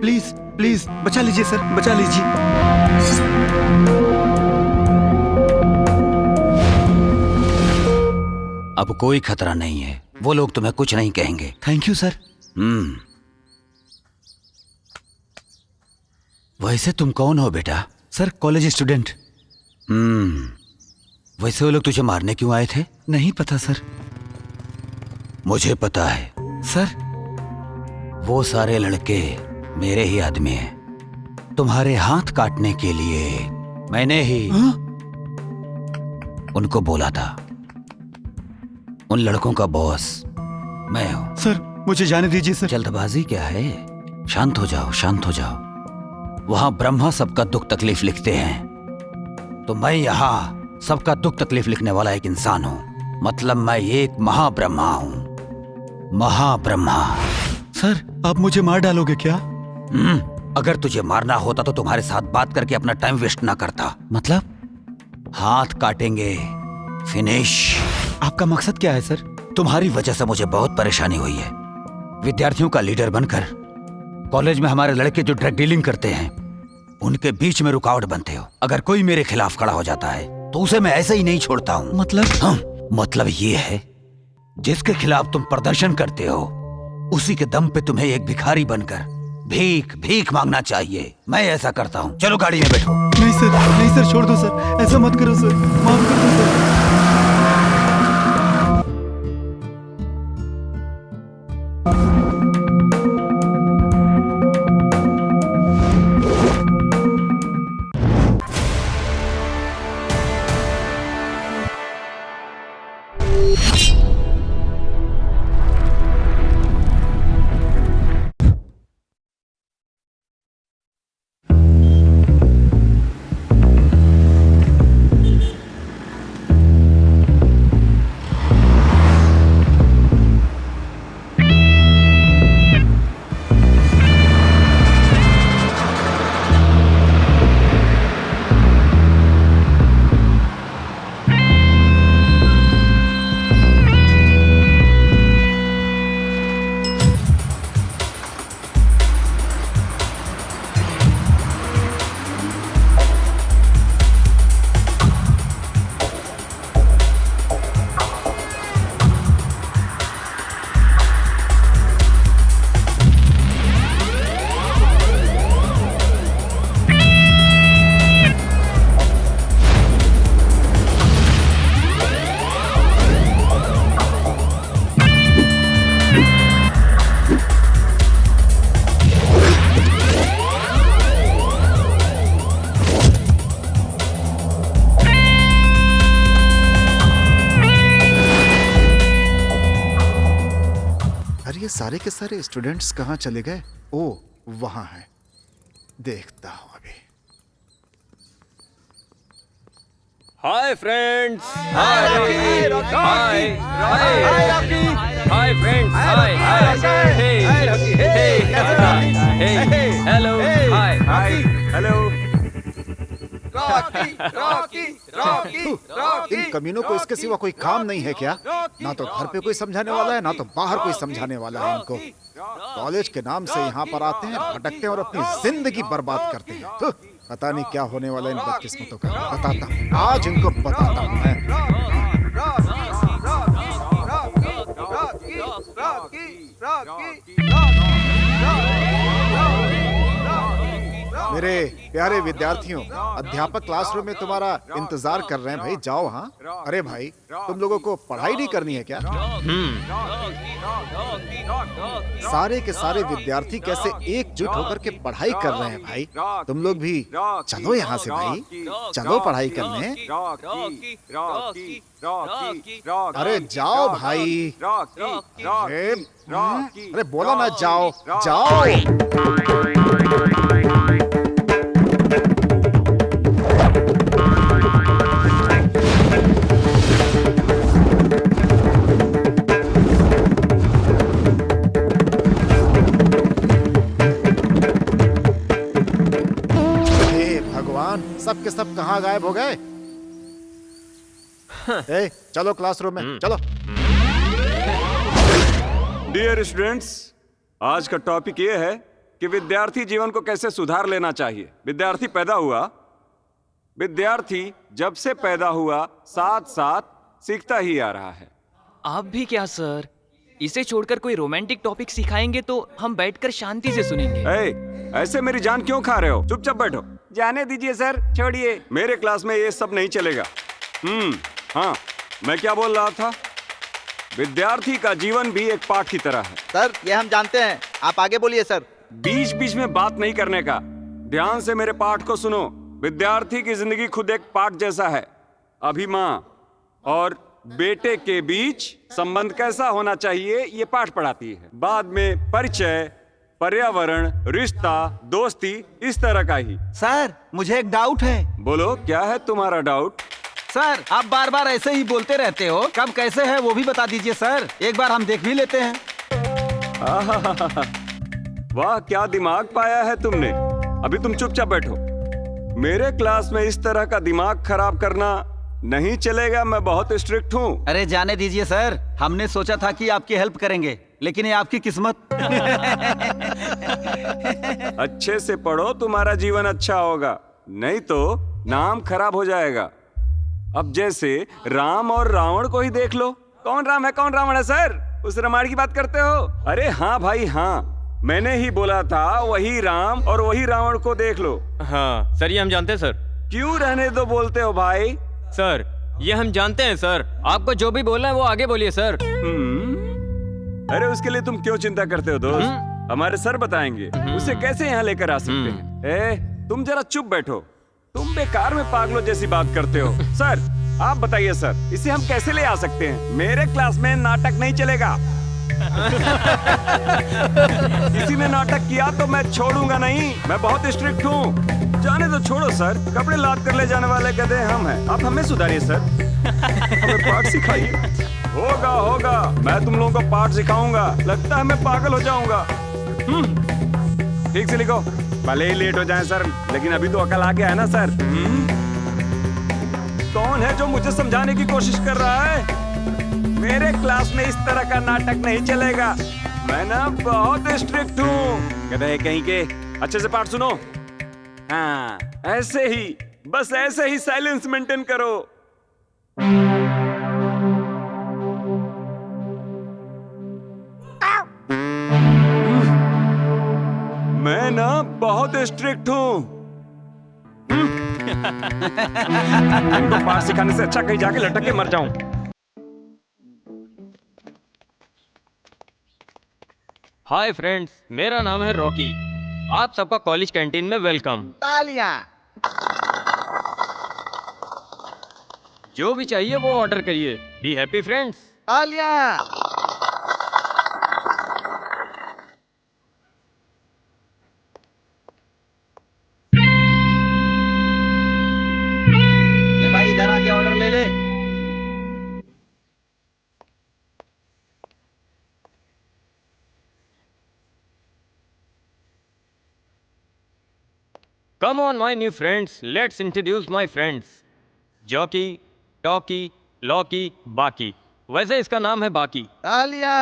Please please बचा लीजिए sir, बचा लीजिए। अब कोई खतरा नहीं है, वो लोग तुम्हें कुछ नहीं कहेंगे। Thank you sir. वैसे तुम कौन हो बेटा? Sir college student. वैसे वो लोग तुझे मारने क्यों आए थे? नहीं पता सर। मुझे पता है सर। वो सारे लड़के मेरे ही आदमी हैं। तुम्हारे हाथ काटने के लिए मैंने ही उनको बोला था। उन लड़कों का बॉस मैं हूं। सर मुझे जाने दीजिए सर। जल्दबाजी क्या है? शांत हो जाओ, शांत हो जाओ। वहां ब्रह्मा सबका दुख तकलीफ लिखते हैं, तो मैं यहाँ सबका दुख तकलीफ लिखने वाला एक इंसान हूं। मतलब मैं एक महाब्रह्मा हूं, महाब्रह्मा। सर आप मुझे मार डालोगे क्या? अगर तुझे मारना होता तो तुम्हारे साथ बात करके अपना टाइम वेस्ट ना करता। मतलब? हाथ काटेंगे, फिनिश। आपका मकसद क्या है सर? तुम्हारी वजह से मुझे बहुत परेशानी हुई है। विद्यार्थियों का लीडर बनकर कॉलेज में हमारे लड़के जो ड्रग डीलिंग करते हैं उनके बीच में रुकावट बनते हो। अगर कोई मेरे खिलाफ खड़ा हो जाता है तो उसे मैं ऐसे ही नहीं छोड़ता हूँ। मतलब? मतलब ये है, जिसके खिलाफ तुम प्रदर्शन करते हो उसी के दम पे तुम्हें एक भिखारी बनकर भीख भीख मांगना चाहिए। मैं ऐसा करता हूँ। चलो गाड़ी में बैठो। नहीं सर, नहीं सर, छोड़ दो सर, ऐसा मत करो सर, माफ कर दो सर। सारे के सारे स्टूडेंट्स कहाँ चले गए? ओ वहां है, देखता हूं अभी। हाय फ्रेंड्स, हाय हाय हाय फ्रेंड्स, हाय हे हेलो हाय हेलो। इन कमीनों को इसके सिवा कोई काम नहीं है क्या? ना तो घर पे कोई समझाने वाला है, ना तो बाहर कोई समझाने वाला है इनको। कॉलेज के नाम से यहाँ पर आते हैं, भटकते हैं और अपनी जिंदगी बर्बाद करते हैं। पता नहीं क्या होने वाला है इन बदकिस्मतों का। बताता हूँ, आज इनको बताता हूँ मैं। मेरे प्यारे विद्यार्थियों, अध्यापक क्लासरूम में तुम्हारा इंतजार कर रहे हैं भाई, जाओ। हाँ अरे भाई, तुम लोगों को पढ़ाई नहीं करनी है क्या? सारे के सारे विद्यार्थी कैसे एकजुट होकर के पढ़ाई कर रहे हैं भाई। तुम लोग भी चलो यहाँ से भाई, चलो पढ़ाई करने। अरे जाओ भाई, अरे बोला ना जाओ जाओ। सब के सब कहाँ गायब हो गए? ए, चलो क्लासरूम में चलो। डियर स्टूडेंट्स, आज का टॉपिक ये है कि विद्यार्थी जीवन को कैसे सुधार लेना चाहिए। विद्यार्थी पैदा हुआ, विद्यार्थी जब से पैदा हुआ साथ साथ सीखता ही आ रहा है। आप भी क्या सर, इसे छोड़कर कोई रोमांटिक टॉपिक सिखाएंगे तो हम बैठकर शांति से सुनेंगे। ऐसे मेरी जान क्यों खा रहे हो? चुपचाप बैठो। जाने दीजिए सर, छोड़िए। मेरे क्लास में ये सब नहीं चलेगा। हाँ, मैं क्या बोल रहा था? विद्यार्थी का जीवन भी एक पाठ की तरह है। सर ये हम जानते हैं, आप आगे बोलिए सर। बीच बीच में बात नहीं करने का। ध्यान से मेरे पाठ को सुनो। विद्यार्थी की जिंदगी खुद एक पाठ जैसा है। अभी माँ और बेटे के बीच संबंध कैसा होना चाहिए ये पाठ पढ़ाती है। बाद में परिचय, पर्यावरण, रिश्ता, दोस्ती, इस तरह का ही। सर मुझे एक डाउट है। बोलो, क्या है तुम्हारा डाउट? सर आप बार बार ऐसे ही बोलते रहते हो, कब कैसे है वो भी बता दीजिए सर, एक बार हम देख भी लेते हैं। वाह, क्या दिमाग पाया है तुमने। अभी तुम चुपचाप बैठो। मेरे क्लास में इस तरह का दिमाग खराब करना नहीं चलेगा। मैं बहुत स्ट्रिक्ट हूँ। अरे जाने दीजिए सर, हमने सोचा था कि आपकी हेल्प करेंगे, लेकिन ये आपकी किस्मत। अच्छे से पढ़ो, तुम्हारा जीवन अच्छा होगा, नहीं तो नाम खराब हो जाएगा। अब जैसे राम और रावण को ही देख लो। कौन राम है कौन रावण है सर? उस रामायण की बात करते हो? अरे हाँ भाई हाँ, मैंने ही बोला था वही राम और वही रावण को देख लो। हाँ सर, ये हम जानते हैं सर। क्यों रहने दो बोलते हो भाई? सर ये हम जानते हैं सर, आपको जो भी बोलना है वो आगे बोलिए सर। अरे उसके लिए तुम क्यों चिंता करते हो दोस्त? हमारे सर बताएंगे उसे कैसे यहाँ लेकर आ सकते हैं। तुम जरा चुप बैठो। तुम बेकार में पागलों जैसी बात करते हो। सर आप बताइए सर, इसे हम कैसे ले आ सकते हैं? मेरे क्लास में नाटक नहीं चलेगा। किसी ने नाटक किया तो मैं छोड़ूंगा नहीं। मैं बहुत स्ट्रिक्ट हूँ। जाने तो छोड़ो सर, कपड़े लाद कर ले जाने वाले गधे हम हैं। आप हमें सुधारिए सर, हमें पाठ सिखाइए। होगा होगा, मैं तुम लोगों को पाठ सिखाऊंगा। लगता है मैं पागल हो जाऊंगा। ठीक से लिखो, भले ही लेट हो जाए सर, लेकिन अभी तो अकल आ गया है ना सर। कौन है जो मुझे समझाने की कोशिश कर रहा है? मेरे क्लास में इस तरह का नाटक नहीं चलेगा। मैं ना बहुत स्ट्रिक्ट हूँ। कहते हैं कहीं के। अच्छे से पाठ सुनो। हाँ, ऐसे ही, बस ऐसे ही साइलेंस मेंटेन करो। मैं ना बहुत स्ट्रिक्ट हूँ। इनको पाठ सिखाने से अच्छा कहीं जाके लटक के मर जाऊं। हाय फ्रेंड्स, मेरा नाम है रॉकी। आप सबका कॉलेज कैंटीन में वेलकम। तालियां। जो भी चाहिए वो ऑर्डर करिए। Be happy friends. तालियां। भाई इधर आके ऑर्डर ले ले। Come on my new friends, let's introduce my friends. Jockey, Talkie, Lockie, बाकी। वैसे इसका नाम है बाकी। तालियां।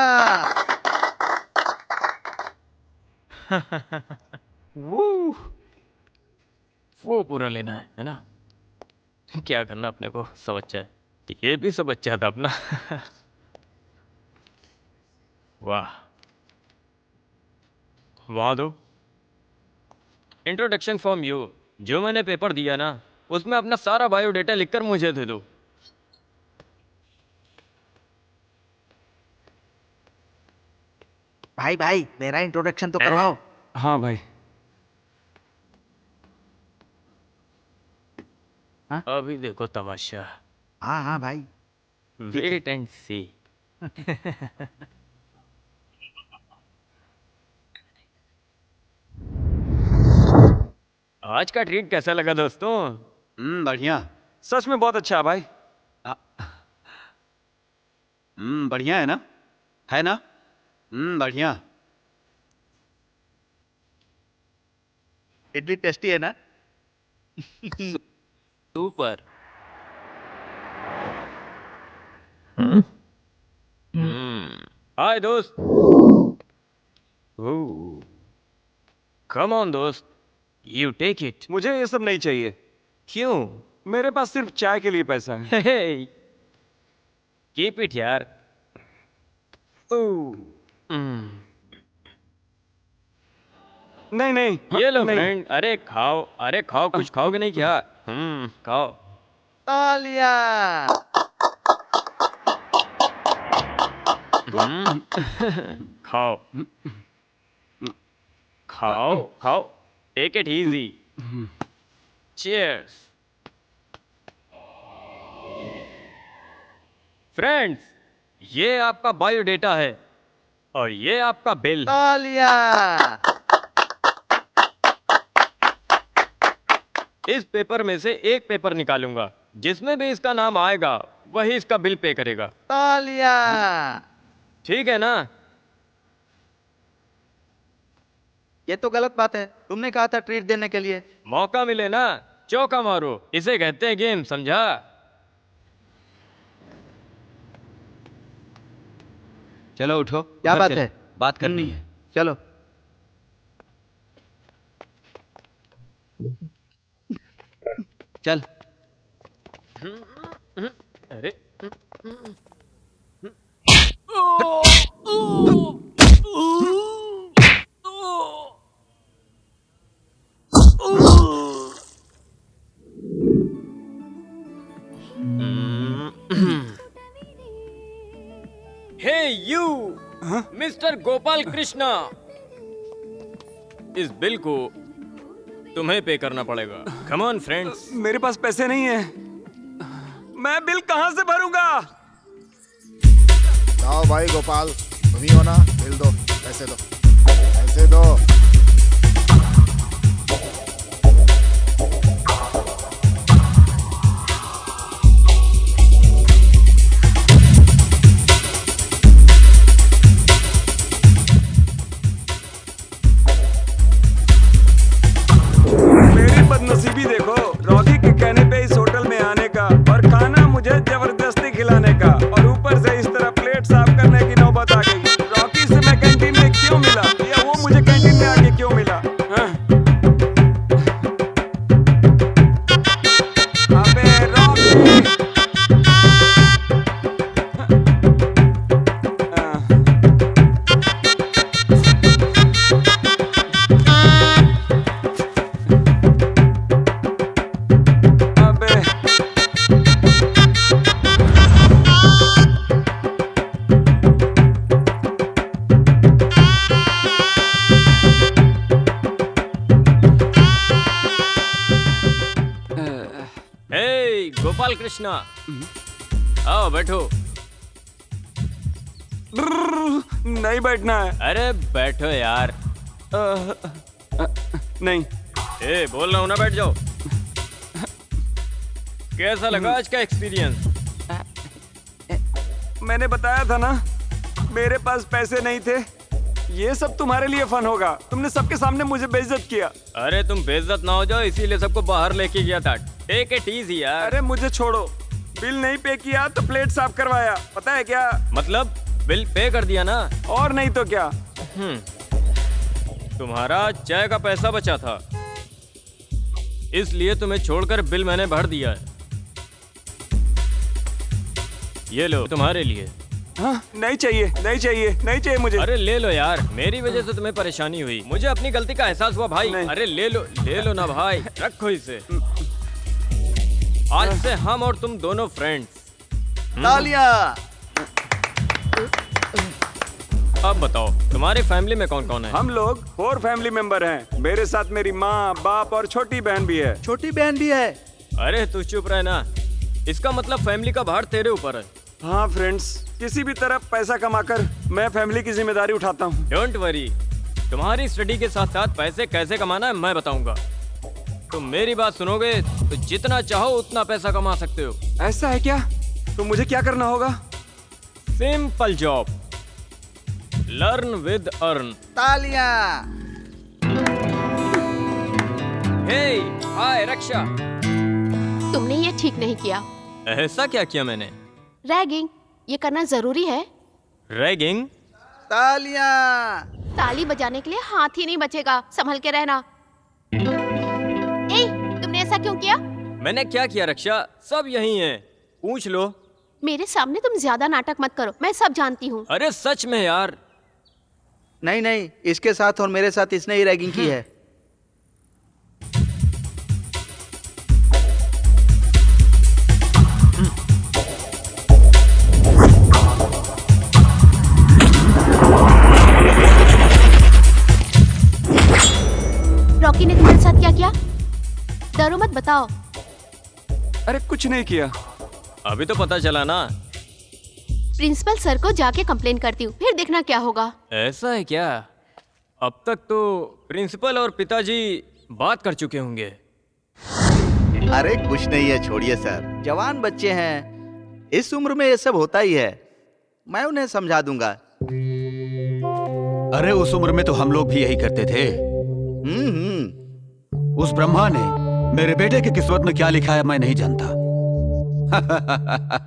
वो पूरा लेना है ना? क्या करना अपने को सब अच्छा है। ये भी सब अच्छा था अपना। वाह, वहाँ दो। Introduction from you. जो मैंने पेपर दिया ना, उसमें अपना सारा बायोडेटा लिखकर मुझे दे दो। भाई भाई मेरा इंट्रोडक्शन तो करवाओ। हाँ भाई। अभी देखो तमाशा। हाँ हाँ भाई। वेट एंड सी। आज का ट्रीट कैसा लगा दोस्तों? बढ़िया। सच में बहुत अच्छा है भाई। बढ़िया है ना? है ना? बढ़िया। इडली टेस्टी है ना? सुपर। हाय दोस्त। कम ऑन दोस्त, यू टेक इट। मुझे ये सब नहीं चाहिए। क्यों? मेरे पास सिर्फ चाय के लिए पैसा है। कीप इट यार। नहीं नहीं, ये लो नहीं। फ्रेंड, अरे खाओ, कुछ खाओगे नहीं क्या? खाओ। तालिया। खाओ खाओ खाओ, take it easy. Cheers friends, ये आपका बायोडेटा है और ये आपका बिल। तालिया। इस पेपर में से एक पेपर निकालूंगा, जिसमें भी इसका नाम आएगा वही इसका बिल पे करेगा। तालिया। ठीक है ना? ये तो गलत बात है, तुमने कहा था ट्रीट देने के लिए। मौका मिले ना चौका मारो, इसे कहते हैं गेम, समझा? चलो उठो, क्या घर बात चलो, है? बात करनी है। चलो। चल। अरे हे यू मिस्टर गोपाल कृष्णा, इस बिल को तुम्हें पे करना पड़ेगा। Come on friends. मेरे पास पैसे नहीं है, मैं बिल कहां से भरूंगा? जाओ भाई गोपाल, तुम ही हो ना, बिल दो, पैसे दो, पैसे दो। मेरी बदनसीबी देखो, रॉकी के कहने पे इस होटल में आने का और खाना मुझे जबरदस्ती खिलाने का, और ऊपर से इस तरह प्लेट साफ करने की नौबत आ गई। रॉकी से मैं कैंटीन में क्यों मिला, या वो मुझे कैंटीन में आके क्यों मिला? हाँ? अबे रॉकी! अबे हे गोपाल कृष्णा, आओ बैठो। नहीं बैठना है। अरे बैठो यार। नहीं। ए बोल रहा हूं ना, बैठ जाओ। कैसा लगा आज का एक्सपीरियंस? मैंने बताया था ना, मेरे पास पैसे नहीं थे। ये सब तुम्हारे लिए फन होगा। तुमने सबके सामने मुझे बेइज्जत किया। अरे तुम बेइज्जत ना हो जाओ, इसीलिए सबको बाहर लेके गया था। टेक इट इजी यार। अरे मुझे छोड़ो, बिल नहीं पे किया तो प्लेट साफ करवाया, पता है क्या? मतलब बिल पे कर दिया ना? और नहीं तो क्या। तुम्हारा चाय का पैसा बचा था, इसलिए तुम्हें छोड़कर बिल मैंने भर दिया है। ये लो तुम्हारे लिए। हाँ? नहीं चाहिए, नहीं चाहिए, नहीं चाहिए मुझे। अरे ले लो यार, मेरी वजह से तुम्हें परेशानी हुई, मुझे अपनी गलती का एहसास हुआ भाई। नहीं। अरे ले लो ना भाई, रखो इसे। आज से हम और तुम दोनों फ्रेंड्स। तालिया। अब बताओ तुम्हारी फैमिली में कौन कौन है? हम लोग 4 फैमिली मेंबर हैं। मेरे साथ मेरी माँ, बाप और छोटी बहन भी है। छोटी बहन भी है। अरे तू चुप रहे ना, इसका मतलब फैमिली का भार तेरे ऊपर है। हाँ फ्रेंड्स, किसी भी तरह पैसा कमाकर मैं फैमिली की जिम्मेदारी उठाता हूँ। डोंट वरी, तुम्हारी स्टडी के साथ साथ पैसे कैसे कमाना है मैं बताऊंगा। तुम मेरी बात सुनोगे तो जितना चाहो उतना पैसा कमा सकते हो। ऐसा है क्या? तो मुझे क्या करना होगा? Simple job, learn with earn. तालिया। Hey hi Raksha. तुमने ये ठीक नहीं किया। ऐसा क्या किया मैंने? रैगिंग ये करना जरूरी है? रैगिंग? तालिया। ताली बजाने के लिए हाथ ही नहीं बचेगा, संभल के रहना। ए, तुमने ऐसा क्यों किया? मैंने क्या किया रक्षा, सब यही हैं, पूछ लो। मेरे सामने तुम ज्यादा नाटक मत करो, मैं सब जानती हूँ। अरे सच में यार। नहीं नहीं, इसके साथ और मेरे साथ इसने ही रैगिंग की है। रॉकी ने तुम्हारे साथ क्या किया? डरो मत, बताओ। अरे कुछ नहीं किया। अभी तो पता चला ना। प्रिंसिपल सर को जाके कंप्लेन करती हूँ, फिर देखना क्या होगा। ऐसा है क्या? अब तक तो प्रिंसिपल और पिताजी बात कर चुके होंगे। अरे कुछ नहीं है, छोड़िए सर, जवान बच्चे हैं, इस उम्र में ये सब होता ही है, मैं उन्हें समझा दूंगा। अरे उस उम्र में तो हम लोग भी यही करते थे। उस ब्रह्मा ने मेरे बेटे की किस्मत में क्या लिखा है मैं नहीं जानता।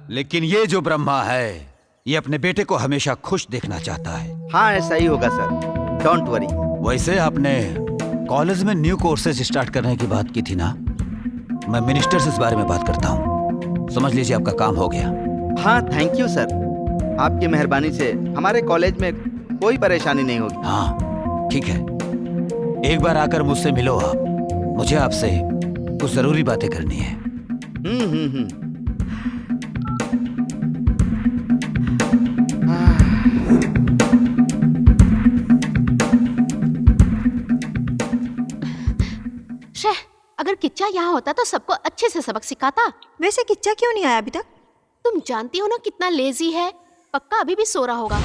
लेकिन ये जो ब्रह्मा है, ये अपने बेटे को हमेशा खुश देखना चाहता है। हाँ ऐसा ही होगा सर, डोंट वरी। वैसे आपने कॉलेज में न्यू कोर्सेज स्टार्ट करने की बात की थी ना, मैं मिनिस्टर से इस बारे में बात करता हूँ। समझ लीजिए आपका काम हो गया। हाँ थैंक यू सर, आपकी मेहरबानी से हमारे कॉलेज में कोई परेशानी नहीं होगी। हाँ ठीक है, एक बार आकर मुझसे मिलो आप, मुझे आपसे कुछ जरूरी बातें करनी है। शेह, अगर किच्चा यहाँ होता तो सबको अच्छे से सबक सिखाता। वैसे किच्चा क्यों नहीं आया अभी तक? तुम जानती हो ना कितना लेजी है, पक्का अभी भी सो रहा होगा।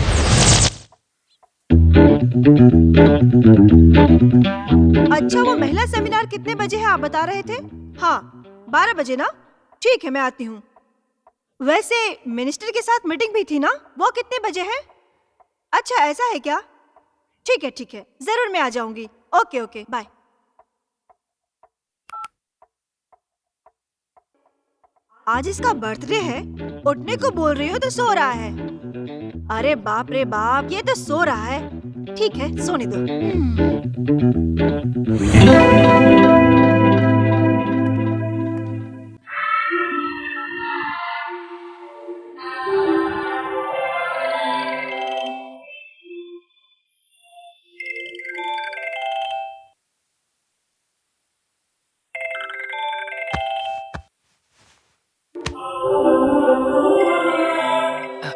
अच्छा वो महिला सेमिनार कितने बजे है आप बता रहे थे? हाँ 12 बजे ना, ठीक है मैं आती हूँ। वैसे मिनिस्टर के साथ मीटिंग भी थी ना, वो कितने बजे है? अच्छा ऐसा है क्या? ठीक है जरूर मैं आ जाऊंगी। Okay okay bye. आज इसका बर्थडे है, उठने को बोल रही हो तो सो रहा है। अरे बाप रे बाप, ये तो सो रहा है। ठीक है सोने दो।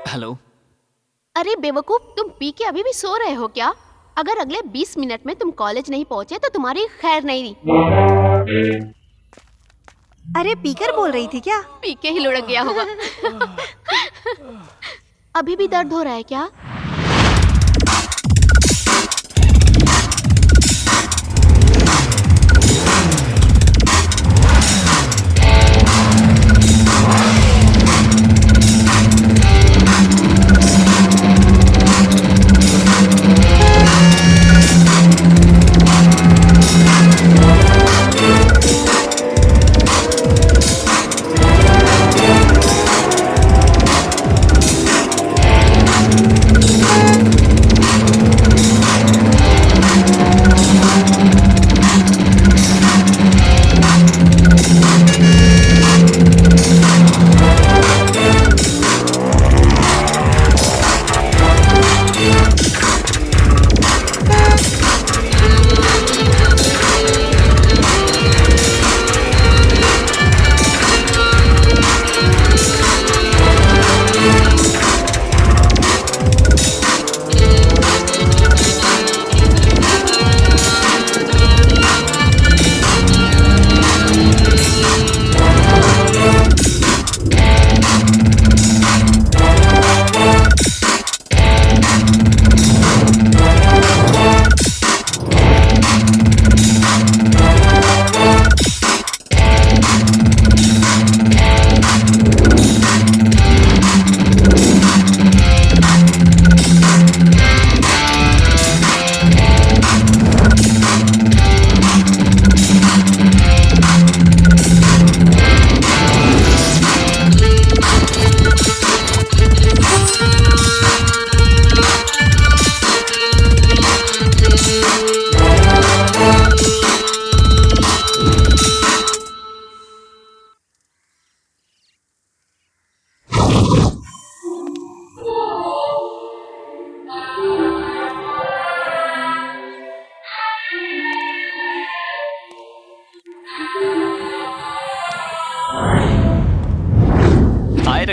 हेलो। अरे बेवकूफ, तुम पी के अभी भी सो रहे हो क्या? अगर अगले 20 मिनट में तुम कॉलेज नहीं पहुंचे तो तुम्हारी खैर नहीं रही। अरे पीकर बोल रही थी क्या? पी के ही लुढ़क गया होगा। अभी भी दर्द हो रहा है क्या?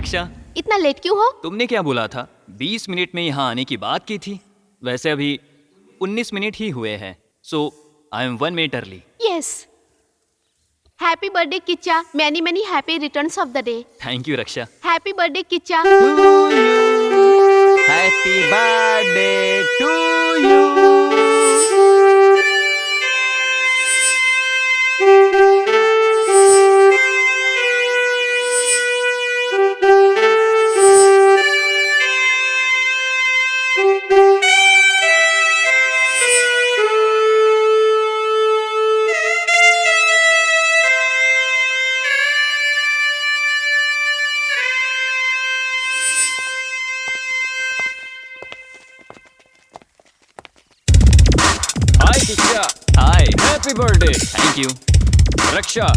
रक्षा। इतना लेट क्यों हो? तुमने क्या बोला था? 20 मिनट में यहाँ आने की बात की थी। वैसे अभी 19 मिनट ही हुए हैं, so I am 1 minute early. Yes. Happy birthday Kichcha, many many happy returns of the day. Thank you Raksha. Happy birthday Kichcha. Happy birthday to you. Hi Kichcha, hi. Happy birthday. Thank you. Raksha,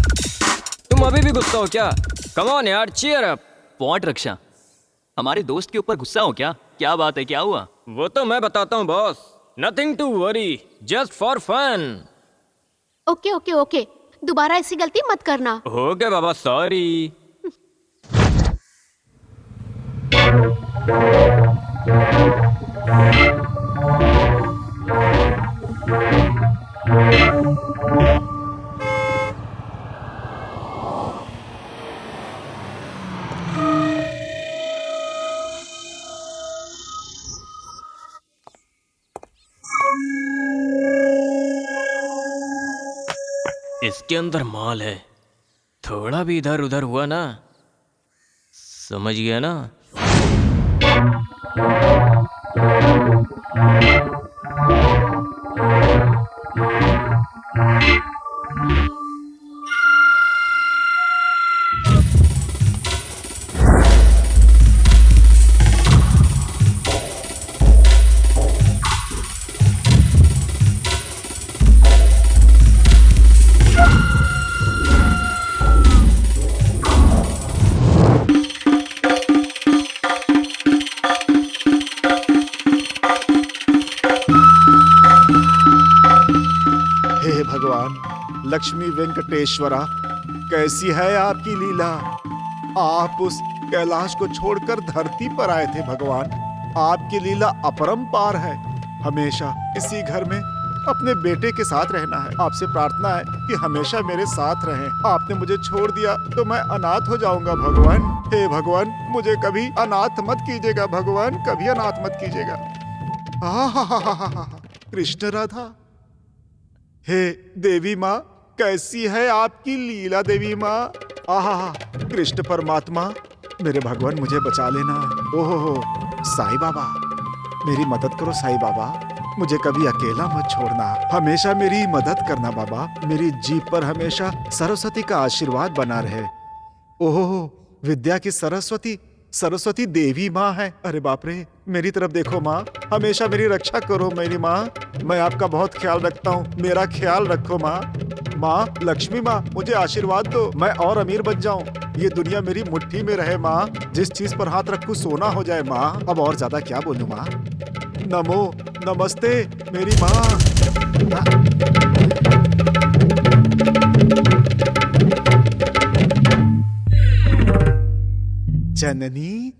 तुम अभी भी गुस्सा हो क्या? कम ऑन यार, cheer up. What Raksha? हमारे दोस्त के ऊपर गुस्सा हो क्या? क्या बात है, क्या हुआ? वो तो मैं बताता हूँ boss. Nothing to worry, just for fun. Okay okay okay, दोबारा ऐसी गलती मत करना। ओके बाबा, सॉरी। इसके अंदर माल है, थोड़ा भी इधर उधर हुआ ना, समझ गया ना? हे भगवान लक्ष्मी वेंकटेश्वरा, कैसी है आपकी लीला। आप उस कैलाश को छोड़कर धरती पर आए थे भगवान। आपकी लीला अपरंपार है। हमेशा इसी घर में अपने बेटे के साथ रहना है। आपसे प्रार्थना है कि हमेशा मेरे साथ रहें। आपने मुझे छोड़ दिया तो मैं अनाथ हो जाऊंगा भगवान। हे भगवान, मुझे कभी अनाथ मत कीजिएगा भगवान, कभी अनाथ मत कीजिएगा। कृष्ण राधा। हे देवी माँ, कैसी है आपकी लीला देवी माँ। आहा, कृष्ण परमात्मा, मेरे भगवान मुझे बचा लेना। ओहो साईं बाबा, मेरी मदद करो साईं बाबा, मुझे कभी अकेला मत छोड़ना, हमेशा मेरी मदद करना बाबा। मेरी जीभ पर हमेशा सरस्वती का आशीर्वाद बना रहे। ओहो, विद्या की सरस्वती, सरस्वती देवी माँ है। अरे बाप रे, मेरी तरफ देखो माँ, हमेशा मेरी रक्षा करो मेरी माँ। मैं आपका बहुत ख्याल रखता हूँ, मेरा ख्याल रखो माँ। माँ लक्ष्मी माँ, मुझे आशीर्वाद दो, मैं और अमीर बन जाऊँ, ये दुनिया मेरी मुट्ठी में रहे माँ। जिस चीज पर हाथ रखूं सोना हो जाए माँ। अब और ज्यादा क्या बोलूं माँ। नमो नमस्ते मेरी माँ। जननी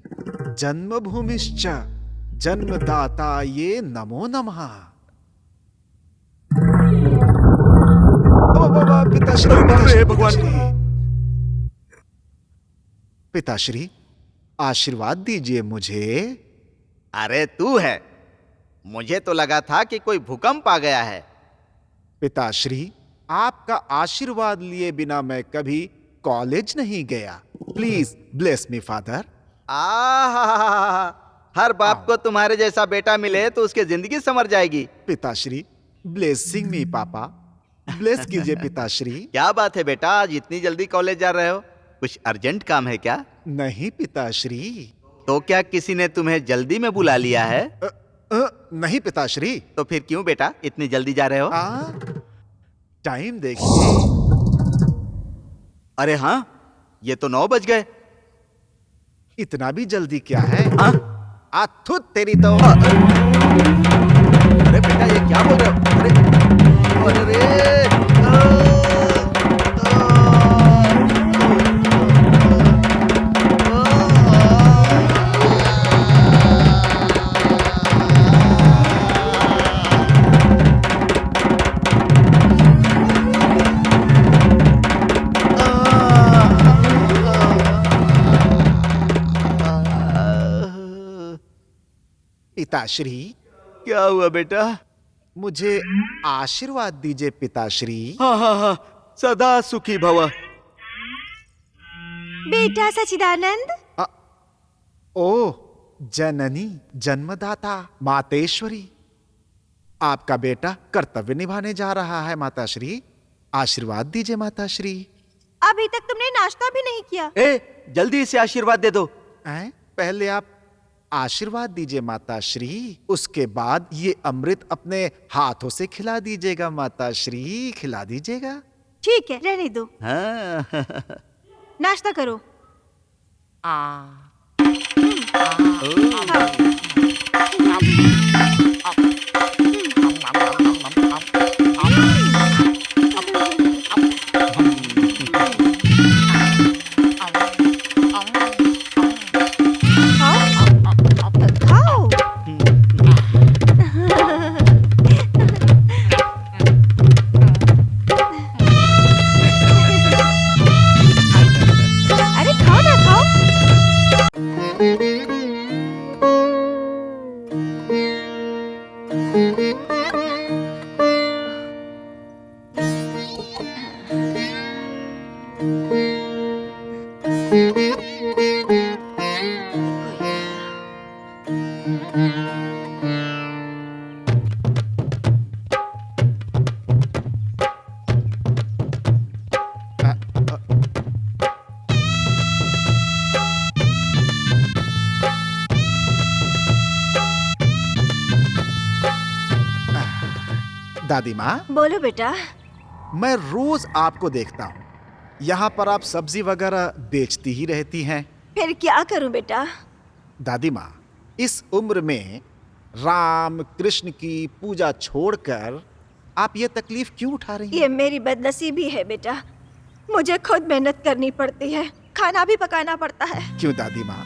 जन्मभूमिश्च जन्मदाता ये नमो नमः। पिताश्री, पिताश्री आशीर्वाद दीजिए मुझे। अरे तू है, मुझे तो लगा था कि कोई भूकंप आ गया है। पिताश्री, आपका आशीर्वाद लिए बिना मैं कभी कॉलेज नहीं गया। Please bless me father. हर बाप को तुम्हारे जैसा बेटा मिले तो उसकी जिंदगी संवर जाएगी। पिताश्री ब्लेसिंग मी पापा, ब्लेस कीजिए पिताश्री। क्या बात है बेटा, आज इतनी जल्दी कॉलेज जा रहे हो? कुछ अर्जेंट काम है क्या? नहीं पिताश्री। तो क्या किसी ने तुम्हें जल्दी में बुला लिया है? नहीं पिताश्री। तो फिर क्यों बेटा इतनी जल्दी जा रहे हो? टाइम देखिए। अरे हाँ, ये तो 9 बज गए। इतना भी जल्दी क्या है? आथु तेरी तो। अरे बेटा ये क्या बोल रहे हो? अरे पिताश्री, क्या हुआ बेटा? मुझे आशीर्वाद दीजिए पिताश्री। हाँ हाँ हाँ, सदा सुखी भव। बेटा सचिदानंद, ओ जननी, जन्मदाता, मातेश्वरी, आपका बेटा कर्तव्य निभाने जा रहा है माताश्री। आशीर्वाद दीजिए माताश्री। अभी तक तुमने नाश्ता भी नहीं किया। ए, जल्दी इसे आशीर्वाद दे दो। पहले आप आशीर्वाद दीजिए माताश्री, उसके बाद ये अमृत अपने हाथों से खिला दीजिएगा माताश्री, खिला दीजिएगा। ठीक है, रहने दो। हाँ। नाश्ता करो। खाओ। अरे खाओ ना, खाओ। दादी माँ, बोलो बेटा। मैं रोज आपको देखता हूँ, यहाँ पर आप सब्जी वगैरह बेचती ही रहती हैं। फिर क्या करूं बेटा? दादी माँ, इस उम्र में राम कृष्ण की पूजा छोड़कर आप ये तकलीफ क्यों उठा रही हैं? ये मेरी बदनसीबी है बेटा। मुझे खुद मेहनत करनी पड़ती है, खाना भी पकाना पड़ता है। क्यों दादी माँ,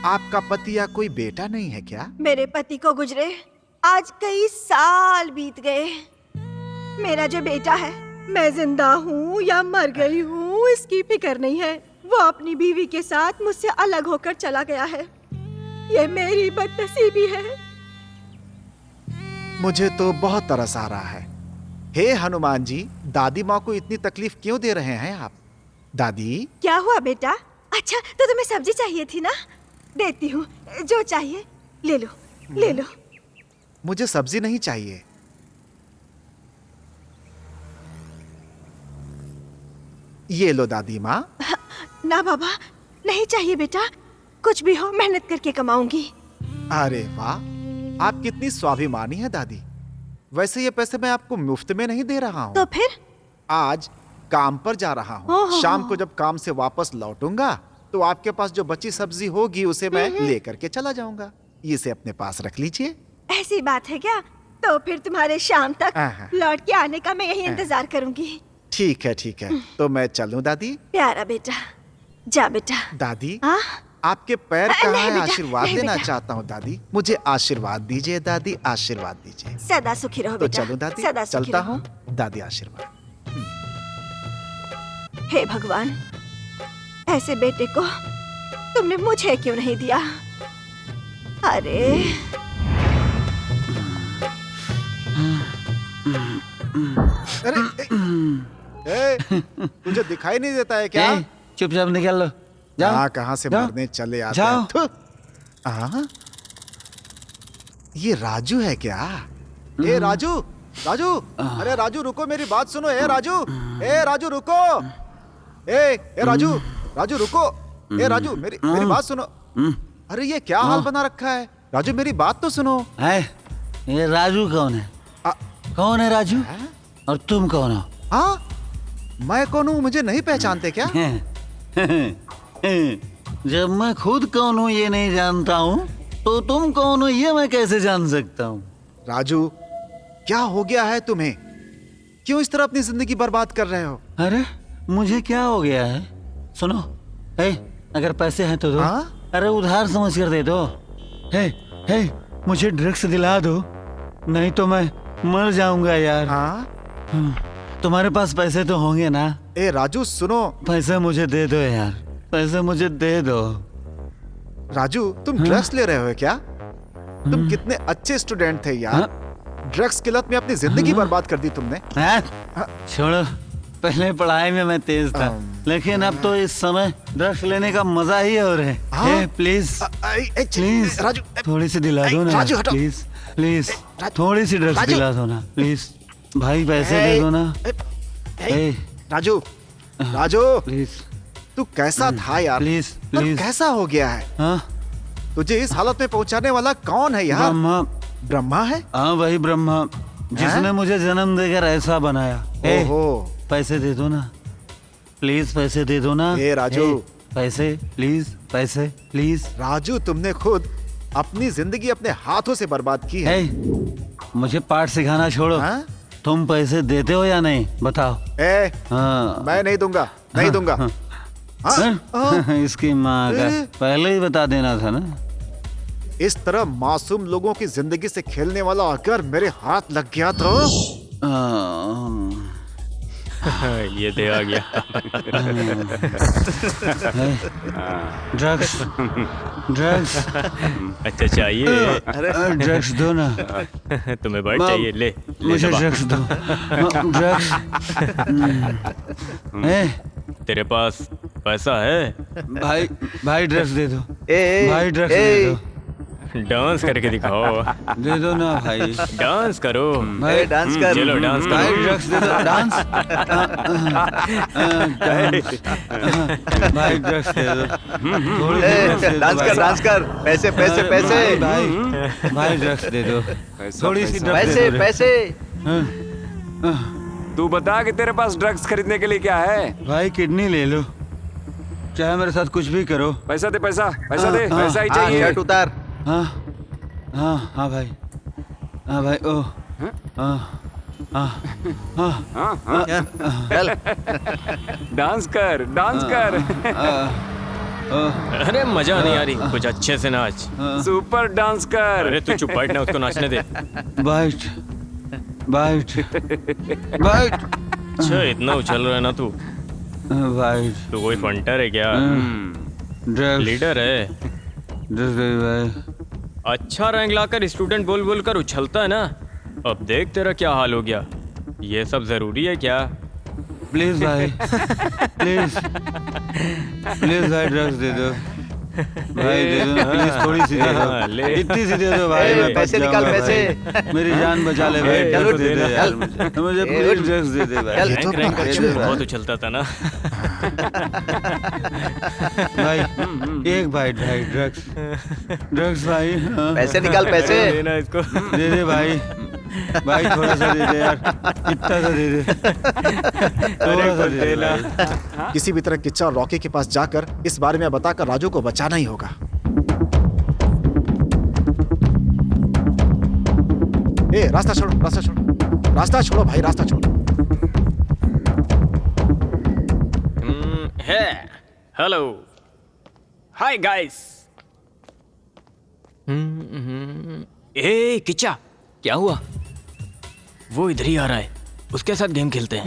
आपका पति या कोई बेटा नहीं है क्या? मेरे पति को गुजरे आज कई साल बीत गए। मेरा जो बेटा है, मैं जिंदा हूँ या मर गई हूँ इसकी फिक्र नहीं है। वो अपनी बीवी के साथ मुझसे अलग होकर चला गया है। ये मेरी बदनसीबी है। मुझे तो बहुत तरस आ रहा है। हे हनुमान जी, दादी माँ को इतनी तकलीफ क्यों दे रहे हैं आप? दादी, क्या हुआ बेटा? अच्छा, तो तुम्हें सब्जी चाहिए थी ना? देती हूँ, जो चाहिए ले लो, ले लो। मुझे सब्जी नहीं चाहिए। ये लो दादी माँ। ना बाबा, नहीं चाहिए बेटा। कुछ भी हो, मेहनत करके कमाऊंगी। अरे वाह, आप कितनी स्वाभिमानी है दादी। वैसे ये पैसे मैं आपको मुफ्त में नहीं दे रहा हूँ। तो फिर? आज काम पर जा रहा हूँ। शाम को जब काम से वापस लौटूंगा तो आपके पास जो बची सब्जी होगी उसे मैं लेकर के चला जाऊंगा। इसे अपने पास रख लीजिए। ऐसी बात है क्या? तो फिर तुम्हारे शाम तक लौट के आने का मैं यही इंतजार करूंगी। ठीक है, ठीक है। तो मैं चलूं दादी? प्यारा बेटा, जा बेटा। दादी, हाँ? आपके पैर कहाँ नहीं हैं? बेटा, आशीर्वाद नहीं लेना बेटा। चाहता हूँ दादी। मुझे आशीर्वाद दीजिए दादी, आशीर्वाद दीजिए। सदा सुखी रहो तो बेटा। चलूं दादी? सदा सुखी चलता रहो। हूँ दादी, आशीर्वाद। हे भगवान, ऐसे बेटे को तुमने मुझे क्यों नहीं दिया? अरे अरे तुझे दिखाई नहीं देता है क्या? चुपचाप निकल लो, जाओ। हाँ, कहाँ से जाओ। मरने चले आते जाओ। हैं। थु। हाँ? ये राजू है क्या? ए राजू, राजू, अरे राजू रुको, मेरी बात सुनो। ए राजू, ए राजू रुको। ए राजू, राजू रुको। ए राजू, मेरी बात सुनो। अरे ये क्या हाल बना रखा है? राजू मेरी बात तो सुनो। है ये राजू कौन है? कौन है राजू? और तुम कौन हो? हाँ, मैं कौन हूँ मुझे नहीं पहचानते क्या? जब मैं खुद कौन हूँ ये नहीं जानता हूँ तो तुम कौन हो ये मैं कैसे जान सकता हूँ? राजू, क्या हो गया है तुम्हें? क्यों इस तरह अपनी जिंदगी बर्बाद कर रहे हो? अरे मुझे क्या हो गया है? सुनो, अगर पैसे हैं तो दो। हाँ? अरे उधार समझ कर दे दो। हे, मुझे ड्रग्स दिला दो, नहीं तो मैं मर जाऊंगा यार। हाँ? तुम्हारे पास पैसे तो होंगे ना? ए राजू सुनो। पैसे मुझे दे दो यार, पैसे मुझे दे दो। राजू, तुम ड्रग्स ले रहे हो क्या? तुम कितने अच्छे स्टूडेंट थे यार। ड्रग्स की लत में अपनी जिंदगी बर्बाद कर दी तुमने। छोड़ो, पहले पढ़ाई में मैं तेज था, लेकिन अब तो इस समय ड्रग्स लेने का मजा ही और है। प्लीज प्लीज राजू, थोड़ी सी दिला दो ना राजू, हटो। प्लीज प्लीज थोड़ी सी ड्रग्स दिला दो ना प्लीज। भाई पैसे दे दो ना। राजू, राजू प्लीज तू कैसा था यार? प्लीज और प्लीज। कैसा हो गया है? हाँ तुझे इस हालत में पहुंचाने वाला कौन है यार? ब्रह्मा। ब्रह्मा है? हाँ वही ब्रह्मा, जिसने मुझे जन्म देकर ऐसा बनाया। ओहो, पैसे दे दो ना प्लीज, पैसे दे दो ना। ए राजू, पैसे प्लीज, पैसे प्लीज। राजू तुमने खुद अपनी जिंदगी अपने हाथों से बर्बाद की है। मुझे पाठ सिखाना छोड़ो। तुम पैसे देते हो या नहीं बताओ। हाँ मैं नहीं दूंगा, नहीं दूंगा। इसकी माँ का पहले ही बता देना था ना। इस तरह मासूम लोगों की जिंदगी से खेलने वाला अगर मेरे हाथ लग गया तो ये दे आ गया। Drugs drugs. अच्छा चाहिए? ड्रग्स दो ना। तुम्हें बर्ड चाहिए? ले मुझे ड्रग्स दो। ड्रग्स। तेरे पास पैसा है? भाई भाई ड्रग्स दे दो। भाई ड्रग्स दे दो। डांस करके दिखाओ। दे दो ना भाई। डांस करो भाई, डांस कर। चलो डांस करो। भाई ड्रग्स दे दो। डांस। भाई ड्रग्स दे दो। डांस कर, डांस कर। पैसे पैसे पैसे। भाई भाई ड्रग्स दे दो। थोड़ी सी पैसे पैसे। तू बता कि तेरे पास ड्रग्स खरीदने के लिए क्या है? भाई किडनी ले लो, चाहे मेरे साथ कुछ भी करो। पैसा दे, पैसा पैसा दे, पैसा ही चाहिए। शर्ट उतार। हाँ हाँ हाँ भाई, हाँ भाई। ओ हाँ हाँ हाँ। चल डांस कर, डांस कर। अरे मजा नहीं आ रही, कुछ अच्छे से नाच। सुपर डांस कर। अरे तू चुप बैठ ना, उसको नाचने दे। Bite bite bite. अच्छा इतना उछल रहा है ना तू। बाइट। तू कोई फंटर है क्या? ड्रग्स लीडर है? अच्छा रैंक लाकर स्टूडेंट बोल बोल कर उछलता है ना। अब देख तेरा क्या हाल हो गया। ये सब जरूरी है क्या? प्लीज भाई, प्लीज प्लीज भाई ड्रग्स दे दो। भाई दे दो प्लीज, थोड़ी सी दे दो, इतनी सी दे दो भाई। मैं पैसे निकाल, पैसे। मेरी जान बचा ले भाई। ड्रग्स दे दे यार, मुझे प्लीज ड्रग्स दे दे भाई। रैंक बहुत उछलता था ना। भाई एक बाइट भाई। ड्रग्स ड्रग्स भाई। पैसे निकाल, पैसे। देना इसको। दे दे भाई, भाई थोड़ा सा दे दे यार, इतना सा दे दे, थोड़ा सा दे दे। किसी भी तरह किच्चा और रॉकी के पास जाकर इस बारे में बताकर राजू को बचाना ही होगा। ए रास्ता छोड़ो, रास्ता छोड़ो, रास्ता छोड़ो भाई, रास्ता छोड़ो। Hello hi guys. ए किच्चा, क्या हुआ? वो इधर ही आ रहा है, उसके साथ गेम खेलते हैं।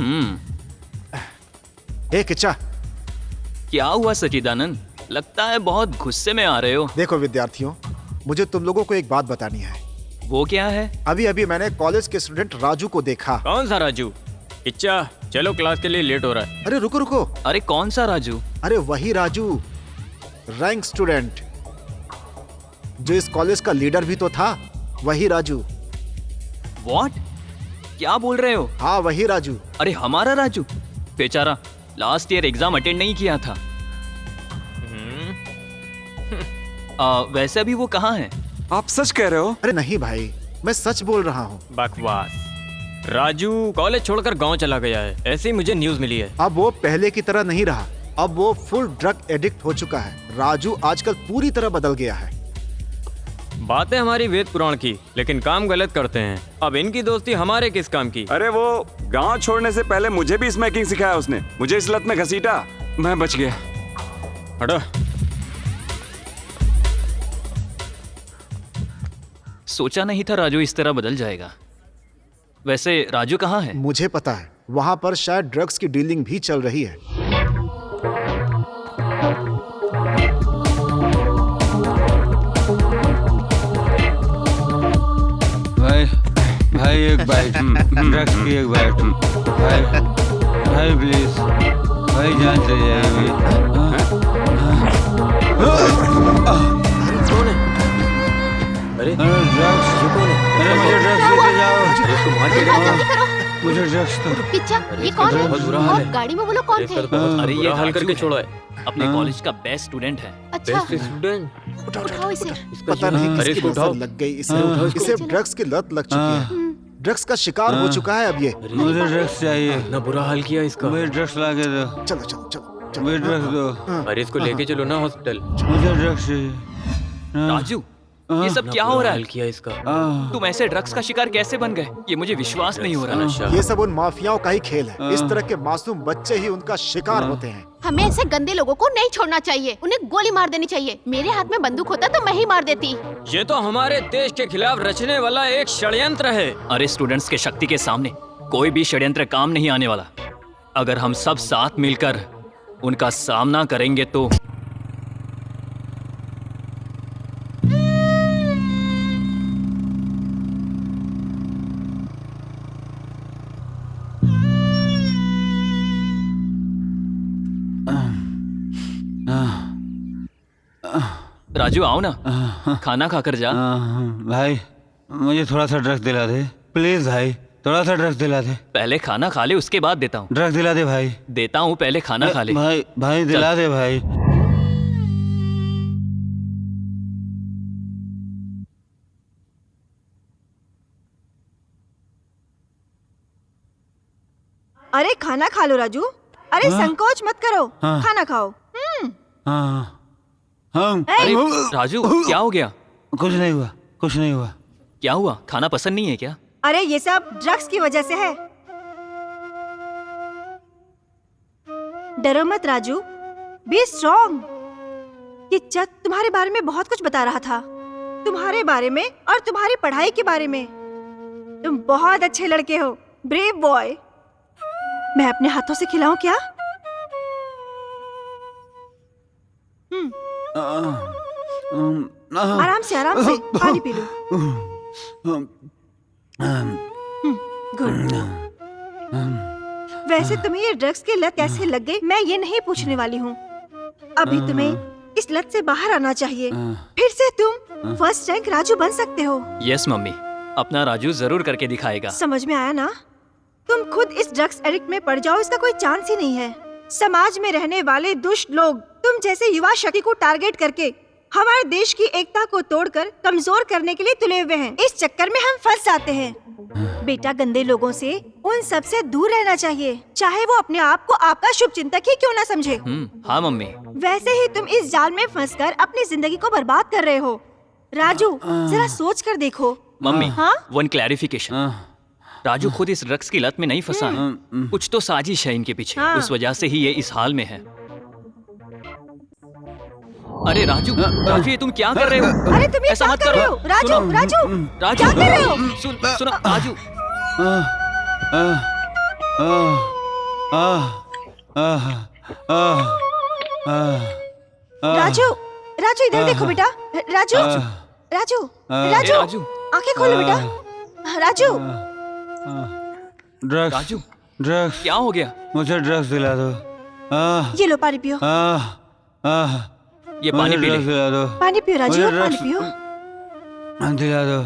ए किच्चा। क्या हुआ सचिदानंद? लगता है बहुत गुस्से में आ रहे हो। देखो विद्यार्थियों, मुझे तुम लोगों को एक बात बतानी है। वो क्या है? अभी अभी मैंने कॉलेज के स्टूडेंट राजू को देखा। कौन सा राजू? किच्चा चलो क्लास के लिए लेट हो रहा है। अरे रुको रुको। अरे कौन सा राजू? अरे वही राजू, रैंक स्टूडेंट, जो इस कॉलेज का लीडर भी तो था। वही राजू। व्हाट? क्या बोल रहे हो? हाँ वही राजू। अरे हमारा राजू बेचारा लास्ट ईयर एग्जाम अटेंड नहीं किया था। वैसे अभी वो कहाँ है? आप सच कह रहे हो? अरे नहीं भाई, मैं सच बोल रहा हूँ। बकवास। राजू कॉलेज छोड़कर गांव चला गया है, ऐसे ही मुझे न्यूज़ मिली है। अब वो पहले की तरह नहीं रहा, अब वो फुल ड्रग एडिक्ट हो चुका है। राजू आजकल पूरी तरह बदल गया है। बातें हमारी वेद पुराण की, लेकिन काम गलत करते हैं। अब इनकी दोस्ती हमारे किस काम की? अरे वो गांव छोड़ने से पहले मुझे भी स्मोकिंग सिखाया उसने। मुझे इस लत में घसीटा, मैं बच गया। हटो। सोचा नहीं था राजू इस तरह बदल जाएगा। वैसे राजू कहाँ है? मुझे पता है, वहां पर शायद ड्रग्स की डीलिंग भी चल रही है। भाई एक बाइट, ड्रग्स की एक बाइट। भाई भाई प्लीज, भाई जान चली जाएगी। कौन है? अरे ड्रग्स, ये कौन है? अरे मुझे ड्रग्स लेके जाओ, इसको मार के जल्दी करो। मुझे ड्रग्स दो। पिच्चा, ये कौन है? बहुत बुरा हाल है। गाड़ी में बोलो कौन थे? अरे ये बुरा हाल करके राजू है। छोड़ा है। अपने कॉलेज का बेस्ट स्टूडेंट है। अच्छा, बेस्ट स्टूडेंट। उठाओ इसे। पता नहीं अरे किसकी इसको नजर उठाओ। लग गई इसे। इसे ड्रग्स की लत लग चुकी है। ड्रग्स का शिकार हो चुका है अब ये। मुझे ड्रग्स चाहिए, इतना बुरा हाल किया इसका। मुझे ड्रग्स ला के दो, चलो चलो चलो मुझे ड्रग्स दो, अरे इसको लेके चलो ना हॉस्पिटल। मुझे ड्रग्स चाहिए। राजू, ये सब क्या हो बुरा रहा हाल है? किया इसका। तुम ऐसे ड्रग्स का शिकार कैसे बन गए? ये मुझे विश्वास नहीं हो रहा। नशा। ये सब उन माफियाओं का ही खेल है। इस तरह के मासूम बच्चे ही उनका शिकार होते हैं। हमें ऐसे गंदे लोगों को नहीं छोड़ना चाहिए। उन्हें गोली मार देनी चाहिए। मेरे हाथ में बंदूक होता तो मैं ही मार देती। ये तो हमारे देश के खिलाफ रचने वाला एक षड्यंत्र है। अरे स्टूडेंट्स के शक्ति के सामने कोई भी षड्यंत्र काम नहीं आने वाला। अगर हम सब साथ मिलकर उनका सामना करेंगे तो राजू आओ ना, खाना खाकर जा। भाई मुझे थोड़ा सा ड्रग्स दिला दे प्लीज भाई, थोड़ा सा ड्रग्स दिला दे। पहले खाना खा ले, उसके बाद देता हूँ। ड्रग्स दिला दे भाई। देता हूँ, पहले खाना खा ले। भाई भाई दिला दे भाई। अरे खाना खा लो राजू। अरे संकोच मत करो, हाँ। खाना खाओ। हाँ हाँ अरे राजू, क्या हो गया? कुछ नहीं हुआ, कुछ नहीं हुआ। क्या हुआ? खाना पसंद नहीं है क्या? अरे ये सब ड्रग्स की वजह से है। डरो मत राजू, बी स्ट्रॉन्ग। ये चक तुम्हारे बारे में बहुत कुछ बता रहा था, तुम्हारे बारे में और तुम्हारी पढ़ाई के बारे में। तुम बहुत अच्छे लड़के हो, ब्रेव बॉय। मैं अपने हाथों से खिलाऊं क्या? आराम से पानी पी लो। गुड। वैसे तुम्हें ये ड्रग्स की लत कैसे लग गई, मैं ये नहीं पूछने वाली हूँ। अभी तुम्हें इस लत से बाहर आना चाहिए, फिर से तुम फर्स्ट रैंक राजू बन सकते हो। यस मम्मी, अपना राजू जरूर करके दिखाएगा। समझ में आया ना? तुम खुद इस ड्रग्स एडिक्ट में पड़ जाओ, इसका कोई चांस ही नहीं है। समाज में रहने वाले दुष्ट लोग तुम जैसे युवा शक्ति को टारगेट करके हमारे देश की एकता को तोड़कर कमजोर करने के लिए तुले हुए हैं। इस चक्कर में हम फंस जाते हैं। बेटा, गंदे लोगों से उन सब से दूर रहना चाहिए, चाहे वो अपने आप को आपका शुभ चिंतक ही क्यों ना समझे। हाँ मम्मी। वैसे ही तुम इस जाल में फंसकर अपनी जिंदगी को बर्बाद कर रहे हो। राजू, जरा सोच कर देखो। मम्मी, हाँ? One clarification. राजू खुद इस ड्रग्स की लत में नहीं फंसा है, कुछ तो साजिश है इनके पीछे। हाँ। उस वजह से ही ये इस हाल में है। अरे राजू, राजू ये तुम क्या कर रहे हो? अरे तुम ये ऐसा क्या मत कर रहे हो? राजू, सुनो। राजू, राजू, क्या कर रहे हो? सुनो राजू। राजू, राजू इधर देखो बेटा। राजू, राजू, राजू, राजू। आंखें खोलो बेटा। राजू, ड्रग्स, राजू, ड्रग्स, क्या हो गया? मुझे ड्रग्स दिला दो। ये लो पानी पियो। ये पानी पी ले। ड्रग्स दिला दो, पानी पियो राजू, मुझे और पानी ड्रग्स पियो। दिला दो।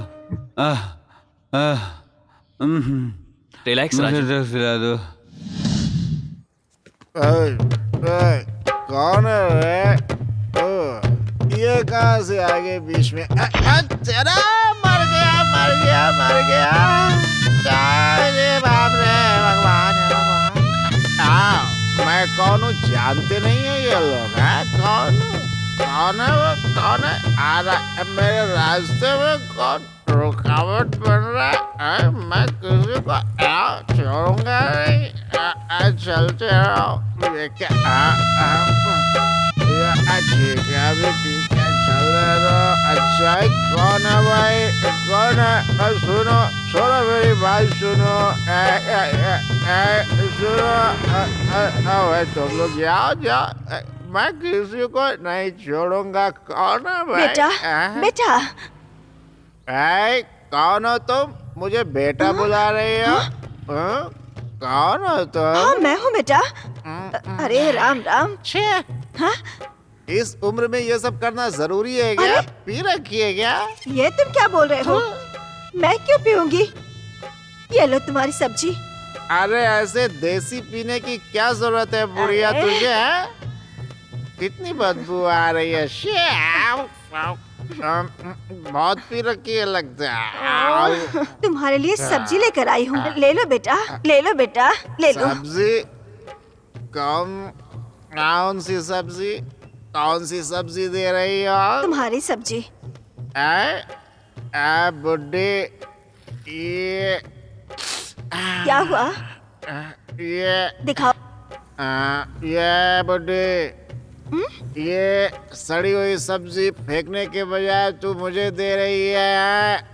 रिलैक्स मुझे राजू। ड्रग्स दिला दो। कौन है रे? ये कहाँ से आगे बीच में? तेरा मर गया, मर गया, मर गया। अरे बाप रे, भगवान है भगवान। मैं कौन हूँ जानते नहीं है ये लोग? हैं कौन हूँ? कौन है वो? कौन है आ रहा है मेरे रास्ते में? कौन रुकावट बन रहा है? मैं किसी को छोड़ूंगा नहीं। चलते रहो। ये क्या? ठीक है, अभी ठीक है, चल रहो। अच्छा है, कौन है भाई? कौन है? सुनो, सुनो मेरी बात सुनो। सुनो, तुम लोग जाओ जाओ, मैं किसी को नहीं छोड़ूंगा। कौन है भाई? बेटा, बेटा, कौन हो तुम? मुझे बेटा बुला रही हो? हाँ? कौन हो तुम? हाँ मैं हूँ बेटा। अरे राम राम। हाँ? इस उम्र में ये सब करना जरूरी है क्या? अरे? पी रखी है क्या? ये तुम क्या बोल रहे हो? मैं क्यों पीऊंगी? ये लो तुम्हारी सब्जी। अरे ऐसे देसी पीने की क्या जरूरत है बुढ़िया अरे? तुझे? है? कितनी बदबू आ रही है। श्याम। बहुत पी रखी है लगता है। तुम्हारे लिए सब्जी लेकर आई हूँ। ले लो बेटा, ले लो बेटा, ले लो। सब्जी? कौन सी सब्जी? कौन सी सब्जी दे रही हो? तुम्हारी सब्जी। बुड्ढे, ये क्या हुआ? ये दिखाओ। ये बुड्ढे, ये सड़ी हुई सब्जी फेंकने के बजाय तू मुझे दे रही है।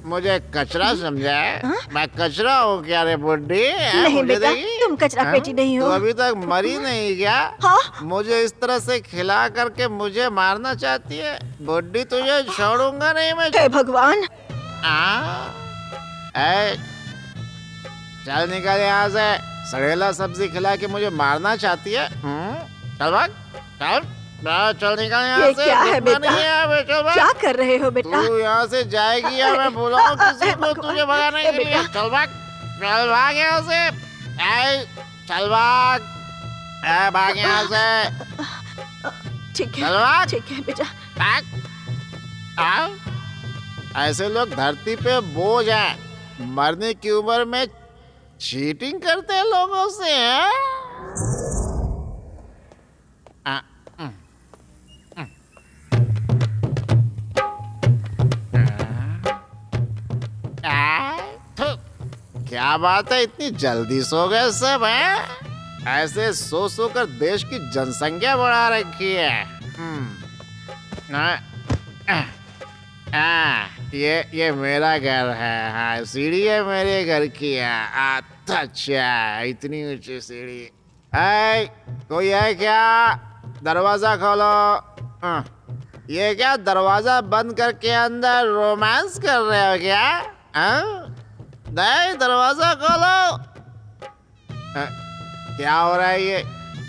मुझे कचरा समझा है? मैं कचरा हूँ क्या रे बुड्ढी? नहीं मुझे बेटा, देगी? तुम कचरा पेटी नहीं हो। तू अभी तक मरी नहीं क्या? हाँ? मुझे इस तरह से खिला करके मुझे मारना चाहती है? बुड्ढी तुझे छोड़ूंगा नहीं मैं। हे भगवान। चल निकल यहाँ से। सड़ेला सब्जी खिला के मुझे मारना चाहती है? चल भाग, चल निकल यहाँ ये से। क्या है रुकना बेटा? नहीं है, चल भाग। क्या कर रहे हो बेटा? तू यहाँ से जाएगी या मैं बुलाऊं किसी को तुझे भगाने के लिए? चल भाग, चल भाग यहाँ से। चल भाग, भाग यहाँ से। ठीक चल है, भाग। ठीक है बेटा। भाग। ऐसे लोग धरती पे बोझ हैं। मरने की उम्र में चीटिंग करते हैं लोगों से। हैं? क्या बात है, इतनी जल्दी सो गए सब? हैं? ऐसे सो सो कर देश की जनसंख्या बढ़ा रखी है। ये मेरा घर है। हाँ, सीढ़ी है मेरे घर की। अच्छा, इतनी ऊंची सीढ़ी। कोई है क्या? दरवाजा खोलो। ये क्या दरवाजा बंद करके अंदर रोमांस कर रहे हो क्या? नहीं, दरवाजा खोलो। क्या हो रहा है ये?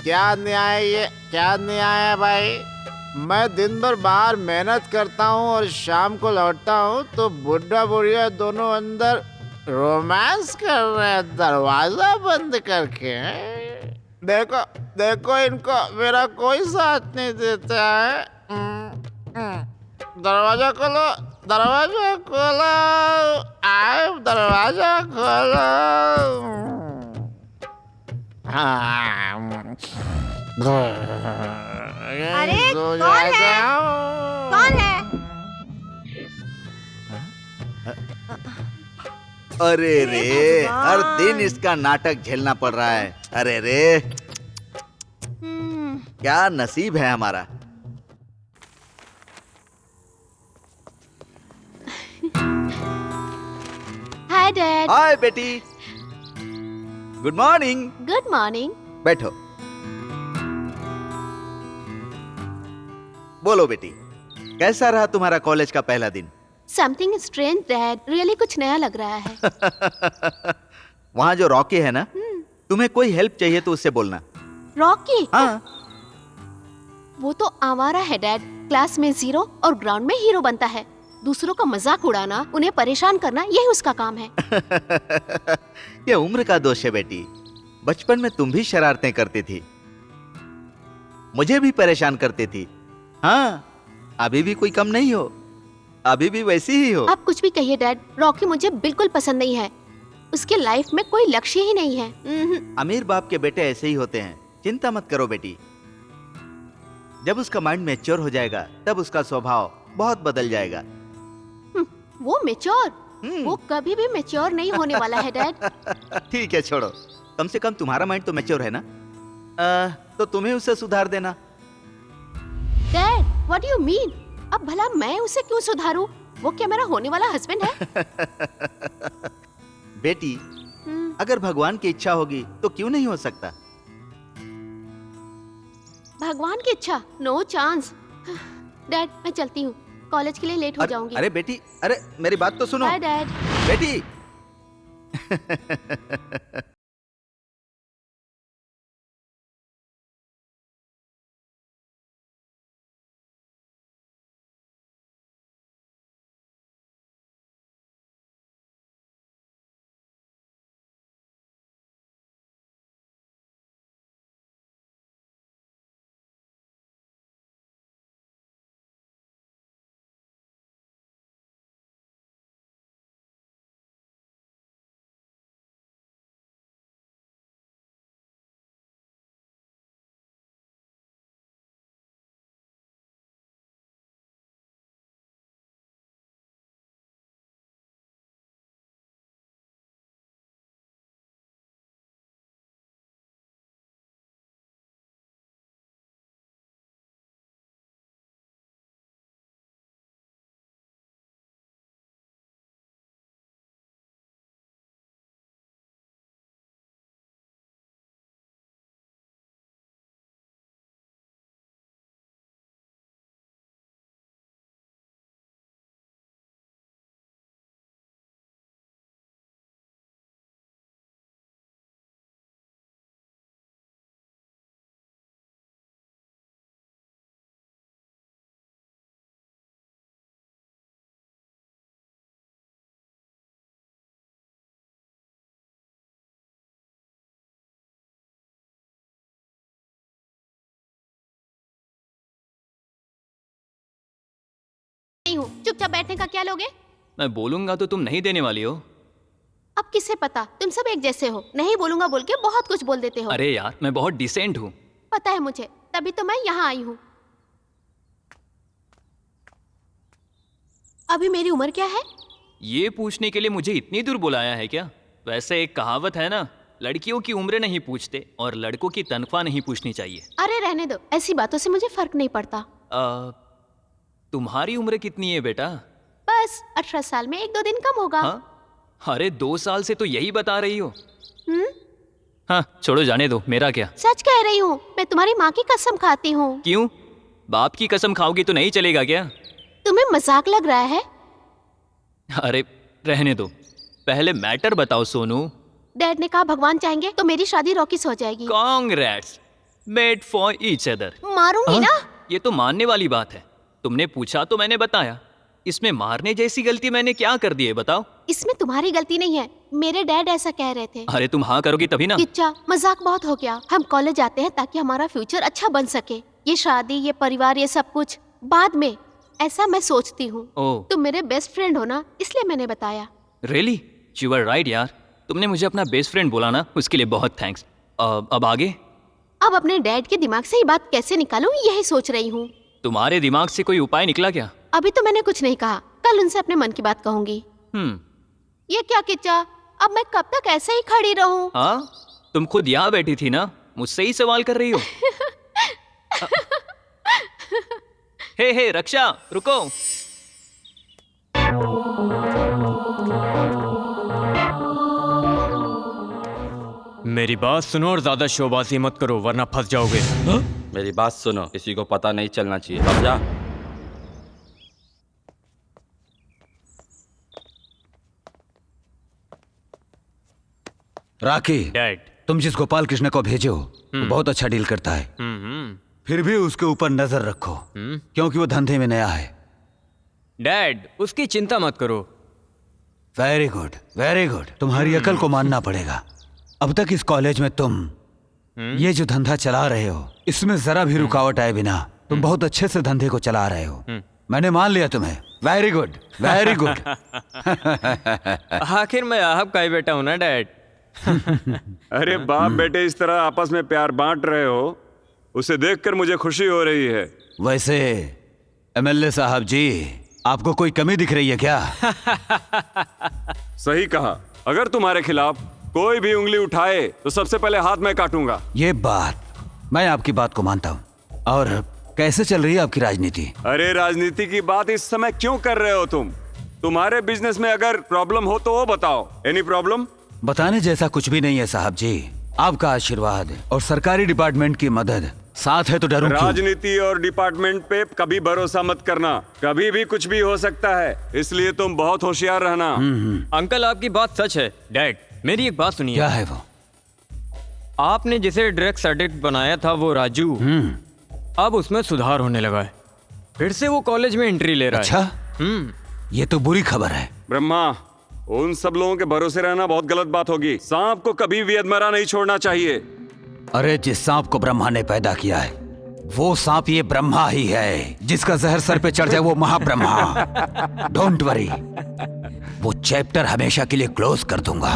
क्या अन्याय है ये? क्या अन्याय है भाई? मैं दिन भर बाहर मेहनत करता हूँ और शाम को लौटता हूँ तो बुढ़ा बुढ़िया दोनों अंदर रोमांस कर रहे हैं दरवाजा बंद करके। देखो देखो इनको, मेरा कोई साथ नहीं देता है। दरवाजा खोलो, दरवाजा खोलो, दरवाजा खोलो। अरे कौन है? कौन है? अरे रे, हर दिन इसका नाटक झेलना पड़ रहा है। अरे रे, क्या नसीब है हमारा। Hi dad. हाय बेटी, गुड मॉर्निंग। Good morning. बैठो। बोलो बेटी, कैसा रहा तुम्हारा कॉलेज का पहला दिन? समथिंग स्ट्रेंज डैड, रियली कुछ नया लग रहा है। वहाँ जो रॉकी है ना, तुम्हें कोई हेल्प चाहिए तो उससे बोलना। रॉकी? हाँ। वो तो आवारा है डैड, क्लास में 0 और ग्राउंड में हीरो बनता है। दूसरों का मजाक उड़ाना, उन्हें परेशान करना, यही उसका काम है। ये उम्र का दोष है बेटी। बचपन में तुम भी शरारतें करती थी, मुझे भी परेशान करती थी। हाँ, अभी भी कोई कम नहीं हो, अभी भी वैसी ही हो। आप कुछ भी कहिए डैड, रॉकी मुझे बिल्कुल पसंद नहीं है। उसके लाइफ में कोई लक्ष्य ही नहीं है। अमीर बाप के बेटे ऐसे ही होते हैं, चिंता मत करो बेटी। जब उसका माइंड मैच्योर हो जाएगा तब उसका स्वभाव बहुत बदल जाएगा। वो मैच्योर? वो कभी भी मैच्योर नहीं होने वाला है डैड। ठीक है, छोड़ो। कम से कम तुम्हारा माइंड तो मैच्योर है ना। तो तुम्हें उसे सुधार देना। Dad, what do you mean? अब भला मैं उसे क्यों सुधारूं? वो क्या मेरा होने वाला हस्बैंड है? बेटी, अगर भगवान की इच्छा होगी तो क्यों नहीं हो सकता। भगवान की इच्छा? No chance. डैड, मैं चलती हूँ, कॉलेज के लिए लेट हो जाऊंगी। अरे बेटी, अरे मेरी बात तो सुनो। Bye dad. बेटी, नहीं हूँ, चुपचाप बैठने का क्या लोगे? मैं बोलूंगा तो तुम नहीं देने वाली हो। अब किसे पता, तुम सब एक जैसे हो, नहीं बोलूंगा बोल के बहुत कुछ बोल देते हो। अरे यार, मैं बहुत डिसेंट हूँ। पता है मुझे, तभी तो मैं यहाँ आई हूँ। अभी मेरी उम्र क्या है? ये पूछने के लिए मुझे इतनी दूर बुलाया है क्या? वैसे एक कहावत है ना, लड़कियों की उम्र नहीं पूछते और लड़कों की तनख्वाह नहीं पूछनी चाहिए। अरे रहने दो, ऐसी बातों से मुझे फर्क नहीं पड़ता। तुम्हारी उम्र कितनी है बेटा? बस 18 साल में 1-2 दिन कम होगा। हाँ? अरे 2 साल से तो यही बता रही हो। हाँ छोड़ो, जाने दो, मेरा क्या। सच कह रही हूँ, मैं तुम्हारी माँ की कसम खाती हूँ। क्यों? बाप की कसम खाओगी तो नहीं चलेगा क्या? तुम्हें मजाक लग रहा है? अरे रहने दो, पहले मैटर बताओ सोनू। डैड ने कहा भगवान चाहेंगे तो मेरी शादी रॉकी से हो जाएगी। Congrats, made for each other. मारूंगी ना? ये तो मानने वाली बात है। तुमने पूछा तो मैंने बताया। इसमें मारने जैसी गलती मैंने क्या कर दी है बताओ? इसमें तुम्हारी गलती नहीं है, मेरे डैड ऐसा कह रहे थे। अरे तुम हाँ करोगी तभी ना। किच्चा, मजाक बहुत हो गया। हम कॉलेज आते हैं ताकि हमारा फ्यूचर अच्छा बन सके। ये शादी, ये परिवार, ये सब कुछ बाद में, ऐसा मैं सोचती हूँ। तुम मेरे बेस्ट फ्रेंड हो ना, इसलिए मैंने बताया। रियली? यू आर राइट यार, तुमने मुझे अपना बेस्ट फ्रेंड बोला ना, उसके लिए बहुत थैंक्स। अब आगे? अब अपने डैड के दिमाग से ये बात कैसे निकालूं, यही सोच रही हूँ। तुम्हारे दिमाग से कोई उपाय निकला क्या? अभी तो मैंने कुछ नहीं कहा, कल उनसे अपने मन की बात कहूंगी। ये क्या किच्चा, अब मैं कब तक ऐसे ही खड़ी रहूं? हाँ, तुम खुद यहाँ बैठी थी ना, मुझसे ही सवाल कर रही हो। हे रक्षा, रुको। मेरी बात सुनो और ज्यादा शोबाजी मत करो वरना फंस जाओगे। मेरी बात सुनो, किसी को पता नहीं चलना चाहिए। अब जा। राकी, डैड, तुम जिस गोपाल कृष्ण को भेजे हो वो बहुत अच्छा डील करता है। फिर भी उसके ऊपर नजर रखो, क्योंकि वो धंधे में नया है। डैड, उसकी चिंता मत करो। Very good, very good. तुम्हारी अकल को मानना पड़ेगा। अब तक इस कॉलेज में तुम ये जो धंधा चला रहे हो, इसमें जरा भी रुकावट आए बिना तुम बहुत अच्छे से धंधे को चला रहे हो। मैंने मान लिया तुम्हें। Very good, very good. आखिर मैं आपका ही बेटा हूं ना डैड। अरे बाप बेटे इस तरह आपस में प्यार बांट रहे हो, उसे देखकर मुझे खुशी हो रही है। वैसे एमएलए साहब जी, आपको कोई कमी दिख रही है क्या? सही कहा, अगर तुम्हारे खिलाफ कोई भी उंगली उठाए तो सबसे पहले हाथ मैं काटूंगा। ये बात, मैं आपकी बात को मानता हूँ। और कैसे चल रही है आपकी राजनीति? अरे राजनीति की बात इस समय क्यों कर रहे हो तुम? तुम्हारे बिजनेस में अगर प्रॉब्लम हो तो वो बताओ। Any problem? बताने जैसा कुछ भी नहीं है साहब जी। आपका आशीर्वाद और सरकारी डिपार्टमेंट की मदद साथ है तो डरूं क्यों? राजनीति और डिपार्टमेंट पे कभी भरोसा मत करना, कभी भी कुछ भी हो सकता है, इसलिए तुम बहुत होशियार रहना। अंकल आपकी बात सच है। डैड मेरी एक बात सुनिए। क्या है वो? आपने जिसे ड्रग्स एडिक्ट बनाया था वो राजू, अब उसमें सुधार होने लगा है। फिर से वो कॉलेज में एंट्री ले रहा है। अच्छा, ये तो बुरी खबर है। ब्रह्मा, उन सब लोगों के भरोसे रहना बहुत गलत बात होगी। सांप को कभी भी अधमरा नहीं छोड़ना चाहिए। अरे जिस सांप को ब्रह्मा ने पैदा किया है वो सांप ये ब्रह्मा ही है। जिसका जहर सर पे चढ़ जाए वो महाब्रह्मा। डोंट वरी, वो चैप्टर हमेशा के लिए क्लोज कर दूंगा।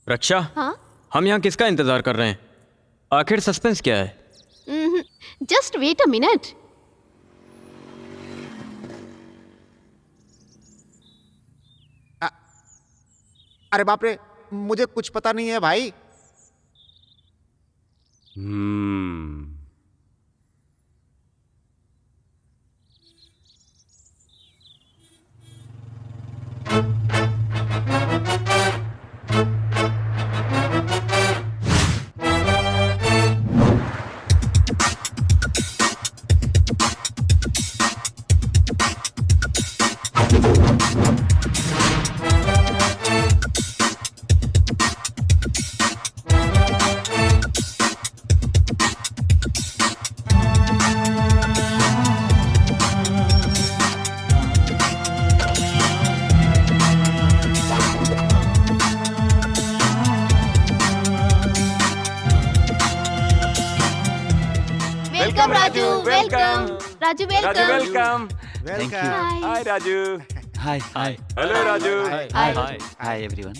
रक्षा, हाँ? हम यहाँ किसका इंतजार कर रहे हैं? आखिर सस्पेंस क्या है? Just wait a minute. अरे बाप रे, मुझे कुछ पता नहीं है भाई। Welcome Raju, welcome Raju, Raju welcome. Welcome. Hi Raju. Hi hi hello Raju. Hi hi everyone.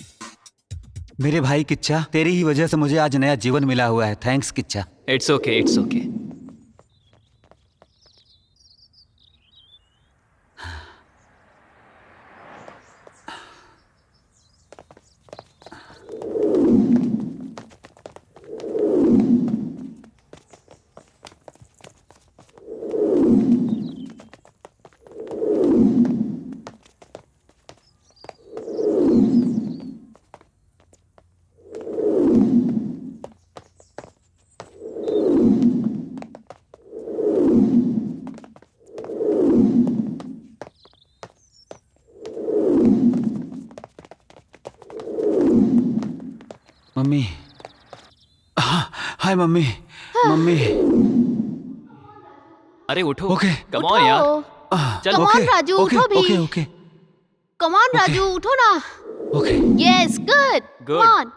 मेरे भाई किच्चा, तेरी ही वजह से मुझे आज नया जीवन मिला हुआ है। Thanks Kichcha. It's okay, it's okay. Mummy, hi mummy. Mummy, अरे उठो। ओके। कम ऑन यार। चल Come on, राजू, उठो भी। Okay okay come on Raju, उठो ना। Okay yes, good. Good.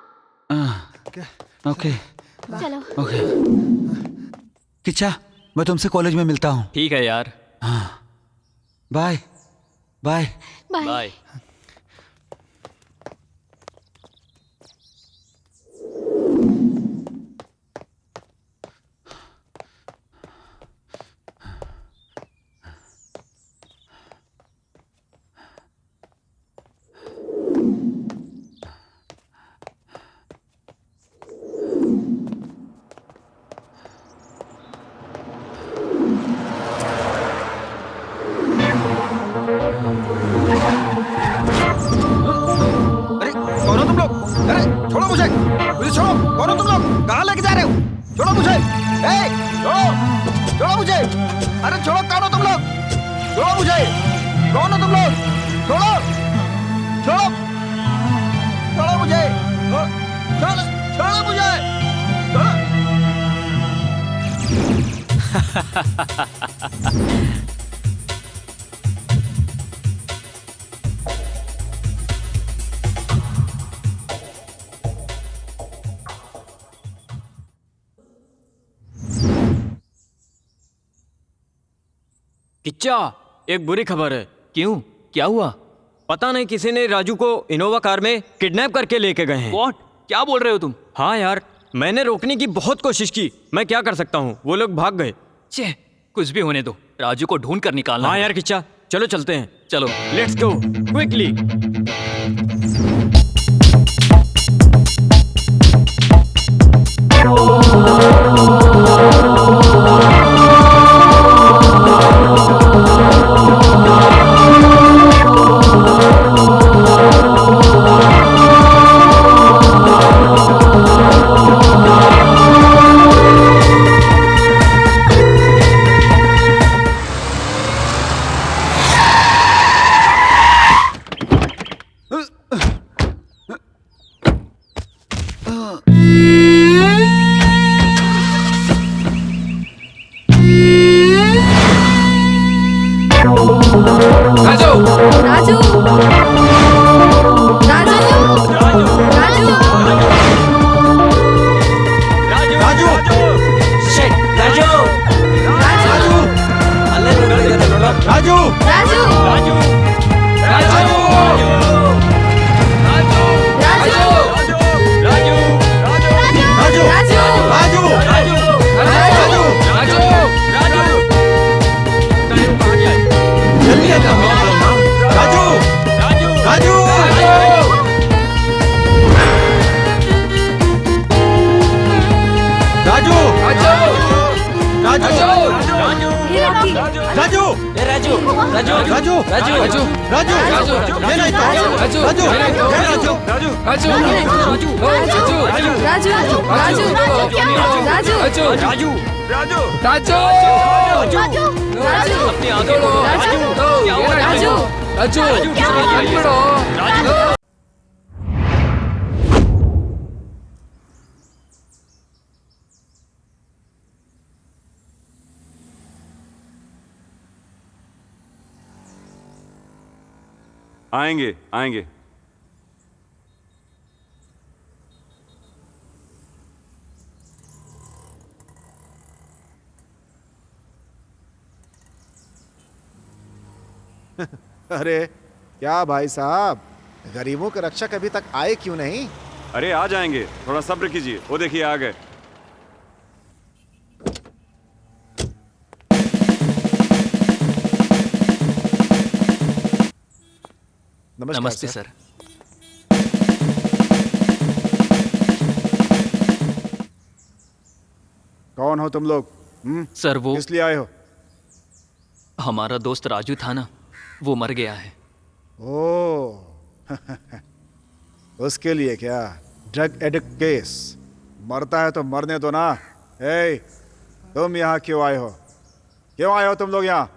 Come okay चलो। ओके। किच्चा, मैं तुमसे कॉलेज में मिलता हूँ। ठीक है यार। Bye bye bye. बाय। अरे कौन हो तुम लोग? अरे छोड़ो मुझे, मुझे छोड़ो। कौन हो तुम लोग? कहाँ लेके जा रहे हो? छोड़ो मुझे। छोड़ो, छोड़ो मुझे। अरे छोड़ो, कौन हो तुम लोग? छोड़ो मुझे। कौन हो तुम लोग? छोड़ो, छोड़ो, छोड़ो मुझे। छोड़ो, छोड़ो मुझे। किच्चा, एक बुरी खबर है। क्यों? क्या हुआ? पता नहीं किसी ने राजू को इनोवा कार में किडनैप करके लेके गए हैं। व्हाट? क्या बोल रहे हो तुम? हाँ यार, मैंने रोकने की बहुत कोशिश की। मैं क्या कर सकता हूँ, वो लोग भाग गए। छे, कुछ भी होने दो, राजू को ढूंढ कर निकालना हाँ है। यार किच्चा, चलो चलते हैं। चलो। Let's go quickly. Raju Raju Raju Raju Raju shit Raju Raju Raju Raju Raju Raju जल्दी आता राजू राजू राजू राजू राजू राजू राजू राजू राजू राजू राजू ये नहीं तो राजू राजू राजू राजू राजू राजू राजू राजू राजू राजू अपनी आंखें खोलो। क्या हुआ राजू आएंगे आएंगे। अरे क्या भाई साहब, गरीबों के रक्षक अभी तक आए क्यों नहीं? अरे आ जाएंगे, थोड़ा सब्र कीजिए। वो देखिए आ गए। नमस्ते सर। कौन हो तुम लोग? सर वो किस लिए आए हो? हमारा दोस्त राजू था ना, वो मर गया है। ओ उसके लिए क्या? Drug addict case. मरता है तो मरने दो ना। ए, तुम यहाँ क्यों आए हो? क्यों आए हो तुम लोग यहाँ?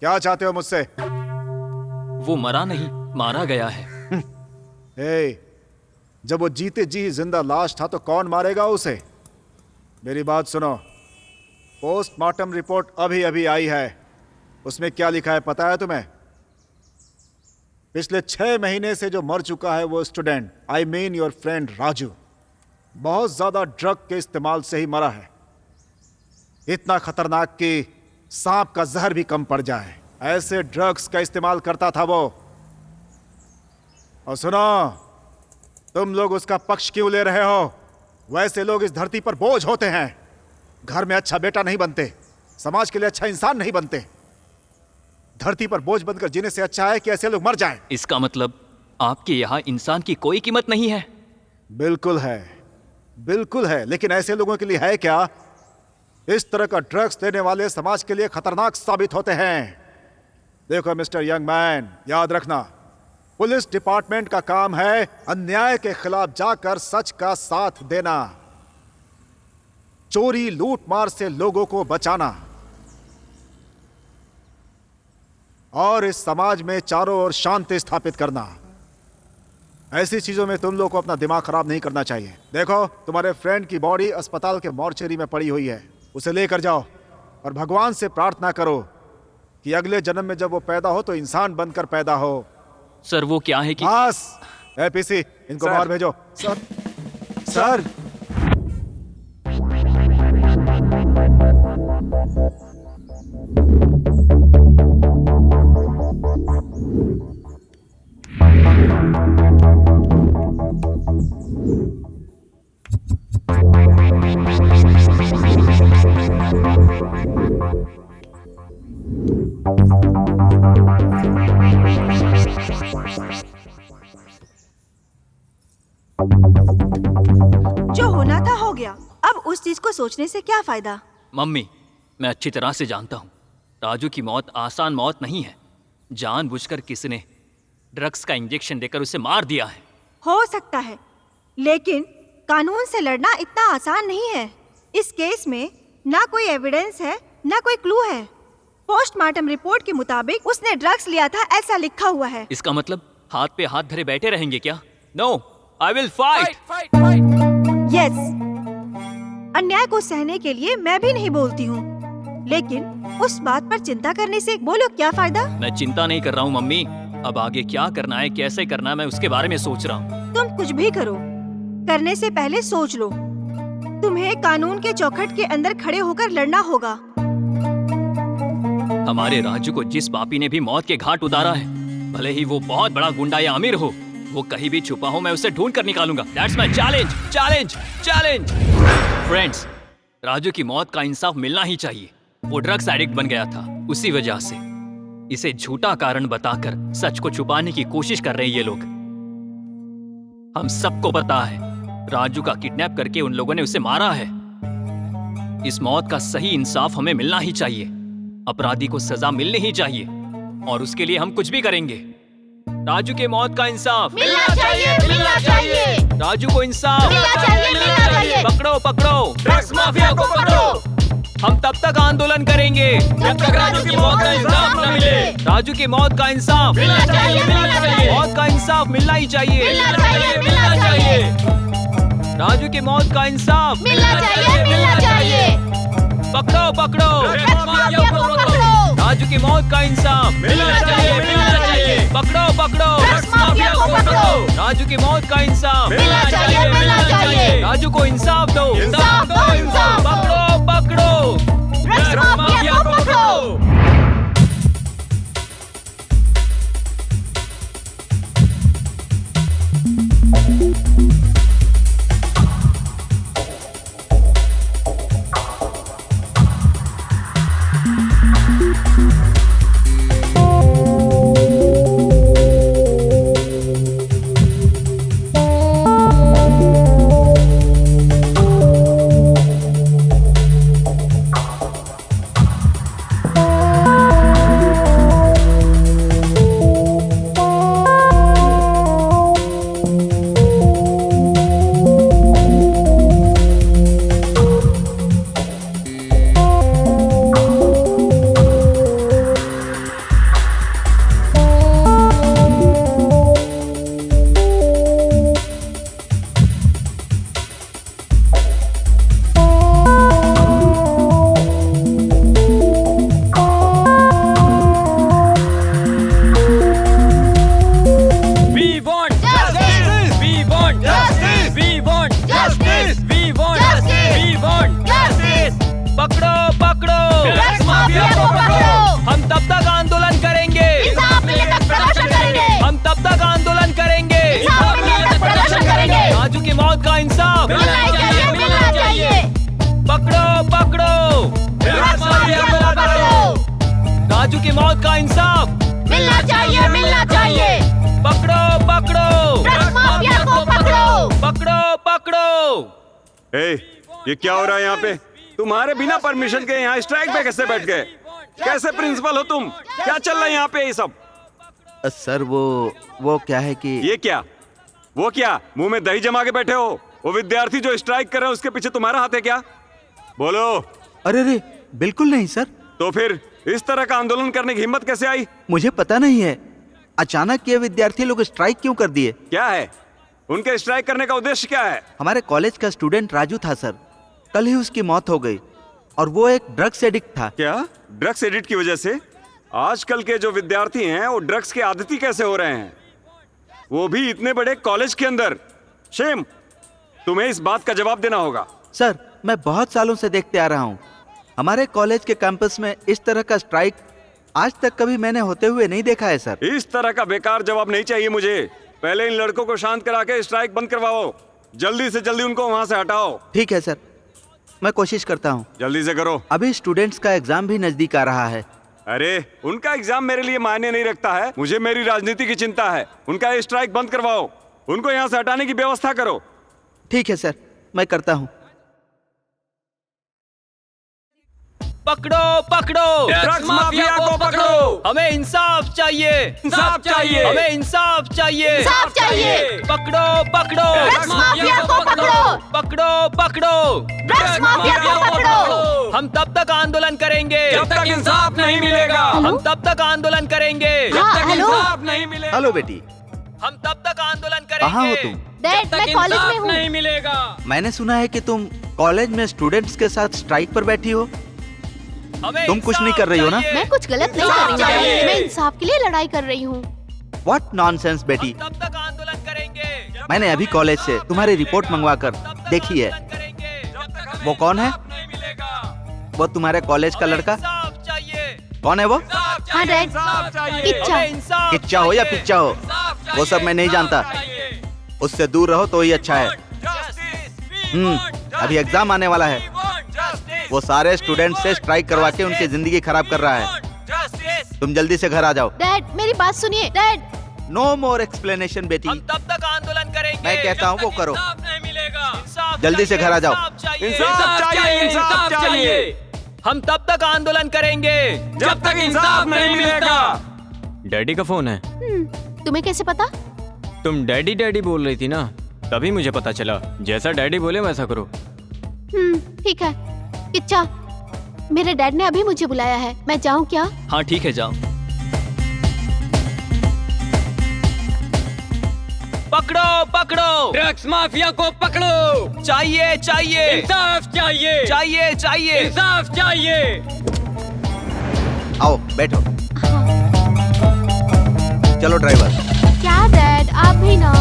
क्या चाहते हो मुझसे? वो मरा नहीं, मारा गया है। ए, जब वो जीते जी जिंदा लाश था तो कौन मारेगा उसे? मेरी बात सुनो। पोस्टमार्टम रिपोर्ट अभी अभी आई है। उसमें क्या लिखा है पता है तुम्हें? पिछले 6 महीने से जो मर चुका है वो student, I mean your friend Raju, बहुत ज्यादा ड्रग के इस्तेमाल से ही मरा है। इतना खतरनाक कि सांप का जहर भी कम पड़ जाए, ऐसे ड्रग्स का इस्तेमाल करता था वो। और सुनो, तुम लोग उसका पक्ष क्यों ले रहे हो? वैसे लोग इस धरती पर बोझ होते हैं। घर में अच्छा बेटा नहीं बनते, समाज के लिए अच्छा इंसान नहीं बनते। धरती पर बोझ बनकर जीने से अच्छा है कि ऐसे लोग मर जाएं। इसका मतलब आपके यहाँ इंसान की कोई कीमत नहीं है? बिल्कुल है, बिल्कुल है, लेकिन ऐसे लोगों के लिए है क्या? इस तरह का ड्रग्स लेने वाले समाज के लिए खतरनाक साबित होते हैं। देखो मिस्टर यंग मैन, याद रखना, पुलिस डिपार्टमेंट का काम है अन्याय के खिलाफ जाकर सच का साथ देना, चोरी लूटमार से लोगों को बचाना, और इस समाज में चारों ओर शांति स्थापित करना। ऐसी चीजों में तुम लोग को अपना दिमाग खराब नहीं करना चाहिए। देखो, तुम्हारे फ्रेंड की बॉडी अस्पताल के मॉर्चरी में पड़ी हुई है, उसे लेकर जाओ और भगवान से प्रार्थना करो कि अगले जन्म में जब वो पैदा हो तो इंसान बनकर पैदा हो। सर वो क्या है कि बस, पीसी इनको सर। बाहर भेजो। सर, सर, जो होना था हो गया, अब उस चीज को सोचने से क्या फायदा? मम्मी, मैं अच्छी तरह से जानता हूँ राजू की मौत आसान मौत नहीं है। जानबूझकर किसी ने ड्रग्स का इंजेक्शन देकर उसे मार दिया है। हो सकता है, लेकिन कानून से लड़ना इतना आसान नहीं है। इस केस में ना कोई एविडेंस है, ना कोई क्लू है। पोस्टमार्टम रिपोर्ट के मुताबिक उसने ड्रग्स लिया था, ऐसा लिखा हुआ है। इसका मतलब हाथ पे हाथ धरे बैठे रहेंगे क्या? No, I will fight. Yes, अन्याय को सहने के लिए मैं भी नहीं बोलती हूँ, लेकिन उस बात पर चिंता करने से बोलो क्या फायदा? मैं चिंता नहीं कर रहा हूँ मम्मी। अब आगे क्या करना है, कैसे करना है, मैं उसके बारे में सोच रहा हूँ। तुम कुछ भी करो, करने से पहले सोच लो। तुम्हें कानून के चौखट के अंदर खड़े होकर लड़ना होगा। हमारे राजू को जिस पापी ने भी मौत के घाट उतारा है, भले ही वो बहुत बड़ा गुंडा या अमीर हो, वो कहीं भी छुपा हो, मैं उसे ढूंढ कर निकालूंगा। That's my challenge, challenge, challenge। Friends, Raju की मौत का इंसाफ मिलना ही चाहिए। वो ड्रग्स एडिक्ट बन गया था, उसी वजह से इसे झूठा कारण बताकर सच को छुपाने की कोशिश कर रहे हैं ये लोग। हम सबको पता है राजू का किडनैप करके उन लोगों ने उसे मारा है। इस मौत का सही इंसाफ हमें मिलना ही चाहिए। अपराधी को सजा मिलनी ही चाहिए और उसके लिए हम कुछ भी करेंगे। राजू के मौत का इंसाफ मिलना चाहिए, मिलना चाहिए। राजू को इंसाफ मिलना चाहिए, मिलना चाहिए। पकड़ो पकड़ो ड्रग्स माफिया को पकड़ो। हम तब तक आंदोलन करेंगे जब तक राजू की मौत का इंसाफ न मिले। राजू की मौत का इंसाफ मिलना चाहिए, मिलना चाहिए। मौत का इंसाफ मिलना ही चाहिए। मिलना चाहिए, मिलना चाहिए। राजू की मौत का इंसाफ मिलना चाहिए, मिलना चाहिए। पकड़ो पकड़ो ड्रग्स माफिया को पकड़ो। राजू की मौत का इंसाफ मिलना चाहिए, मिलना चाहिए। पकड़ो पकड़ो ड्रग्स माफिया को पकड़ो। राजू की मौत का इंसाफ मिलना चाहिए, मिलना चाहिए। राजू को इंसाफ दो। इंसाफ दो, इंसाफ दो। पकड़ो पकड़ो ड्रग्स माफिया को पकड़ो। पकड़ो पकड़ो ड्रग्स माफिया को पकड़ो। हम तब तक आंदोलन करेंगे, इंसाफ मिलने तक प्रदर्शन करेंगे। हम तब तक आंदोलन करेंगे, इंसाफ मिलने तक प्रदर्शन करेंगे। राजू की मौत का इंसाफ मिलना चाहिए, मिलना चाहिए। पकड़ो पकड़ो ड्रग्स माफिया को पकड़ो। राजू की मौत का इंसाफ मिलना चाहिए, मिलना चाहिए। पकड़ो पकड़ो ड्रग्स माफिया को पकड़ो। पकड़ो पकड़ो। ए, ये क्या हो रहा है यहाँ पे? तुम्हारे बिना परमिशन के यहाँ स्ट्राइक पे कैसे बैठ गए? कैसे प्रिंसिपल हो तुम? क्या चल रहा है यहाँ पे ये सब? सर वो क्या है कि ये क्या? वो क्या मुंह में दही जमा के बैठे हो? वो विद्यार्थी जो स्ट्राइक कर रहे हैं उसके पीछे तुम्हारा हाथ है क्या? बोलो। अरे रे बिल्कुल नहीं सर। तो फिर इस तरह का आंदोलन करने की हिम्मत कैसे आई? मुझे पता नहीं है, अचानक ये विद्यार्थी लोग स्ट्राइक क्यों कर दिए? क्या है उनके स्ट्राइक करने का उद्देश्य? क्या है? हमारे कॉलेज का स्टूडेंट राजू था सर, कल ही उसकी मौत हो गई और वो एक ड्रग्स एडिक्ट था। क्या ड्रग्स एडिक्ट की वजह से? आजकल के जो विद्यार्थी हैं वो ड्रग्स के आदती कैसे हो रहे हैं, वो भी इतने बड़े कॉलेज के अंदर? शेम, तुम्हें इस बात का जवाब देना होगा। सर मैं बहुत सालों से देखते आ रहा हूँ, हमारे कॉलेज के कैंपस में इस तरह का स्ट्राइक आज तक कभी मैंने होते हुए नहीं देखा है सर। इस तरह का बेकार जवाब नहीं चाहिए मुझे। पहले इन लड़कों को शांत करा के स्ट्राइक बंद करवाओ, जल्दी से जल्दी उनको वहां से हटाओ। ठीक है सर, मैं कोशिश करता हूँ। जल्दी से करो। अभी स्टूडेंट्स का एग्जाम भी नजदीक आ रहा है। अरे उनका एग्जाम मेरे लिए मायने नहीं रखता है, मुझे मेरी राजनीति की चिंता है। उनका ये स्ट्राइक बंद करवाओ, उनको यहाँ से हटाने की व्यवस्था करो। ठीक है सर, मैं करता हूँ। पकड़ो पकड़ो ड्रग्स माफिया को पकड़ो। हमें इंसाफ चाहिए, इंसाफ चाहिए। हमें इंसाफ चाहिए, इंसाफ चाहिए। पकड़ो पकड़ो ड्रग्स माफिया को पकड़ो। पकड़ो पकड़ो ड्रग्स माफिया को पकड़ो। हम तब तक आंदोलन करेंगे जब तक इंसाफ नहीं मिलेगा। हम तब तक आंदोलन करेंगे जब तक हेलो। इंसाफ नहीं मिलेगा। हेलो बेटी, हम तब तक आंदोलन कहाँ हो करेंगे तुम? डैड मैं कॉलेज में हूँ। नहीं मिलेगा। मैंने सुना है कि तुम कॉलेज में स्टूडेंट्स के साथ स्ट्राइक पर बैठी हो। तुम कुछ नहीं कर रही हो ना? मैं कुछ गलत नहीं कर रही हूँ डैड। मैं इंसाफ के लिए लड़ाई कर रही हूँ। व्हाट नॉनसेंस बेटी। तब तक आंदोलन करेंगे। मैंने अभी कॉलेज से तुम्हारी रिपोर्ट मंगवा कर देखी है। वो कौन है? वो तुम्हारे कॉलेज का लड़का? कौन है वो? हाँ डैड, किच्चा। किच्चा हो या पिच्चा हो, वो सब मैं नहीं जानता। उससे दूर रहो तो ही अच्छा है। अभी एग्जाम आने वाला है। वो सारे स्टूडेंट से स्ट्राइक करवा के उनकी जिंदगी खराब कर रहा है। तुम जल्दी से घर आ जाओ। डैड मेरी बात सुनिए डैड। नो मोर एक्सप्लेनेशन बेटी। तब तक आंदोलन करेंगे। मैं कहता हूँ वो करो। नहीं मिलेगा। जल्दी से घर आ जाओ। इंसाफ चाहिए, इंसाफ चाहिए। हम तब तक आंदोलन करेंगे जब तक इंसाफ नहीं मिलेगा। डैडी का फोन है। तुम्हें कैसे पता? तुम डैडी डैडी बोल रही थी ना, तभी मुझे पता चला। जैसा डैडी बोले वैसा करो। ठीक है। किच्चा, मेरे डैड ने अभी मुझे बुलाया है, मैं जाऊं क्या? हाँ ठीक है, जाओ। पकड़ो पकड़ो, ड्रग्स माफिया को पकड़ो। चाहिए चाहिए, इंसाफ चाहिए, चाहिए चाहिए, इंसाफ चाहिए। आओ बैठो। चलो ड्राइवर। क्या डैड, आप भी ना।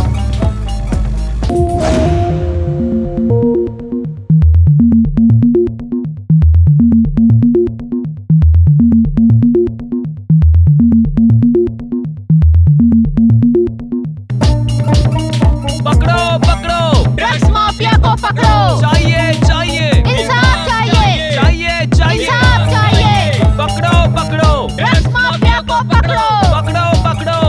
पकड़ो पकड़ो, ड्रग्स माफिया को पकड़ो। चाहिए चाहिए, इंसाफ चाहिए, चाहिए चाहिए, इंसाफ चाहिए। पकड़ो पकड़ो, ड्रग्स माफिया को पकड़ो। पकड़ो पकड़ो,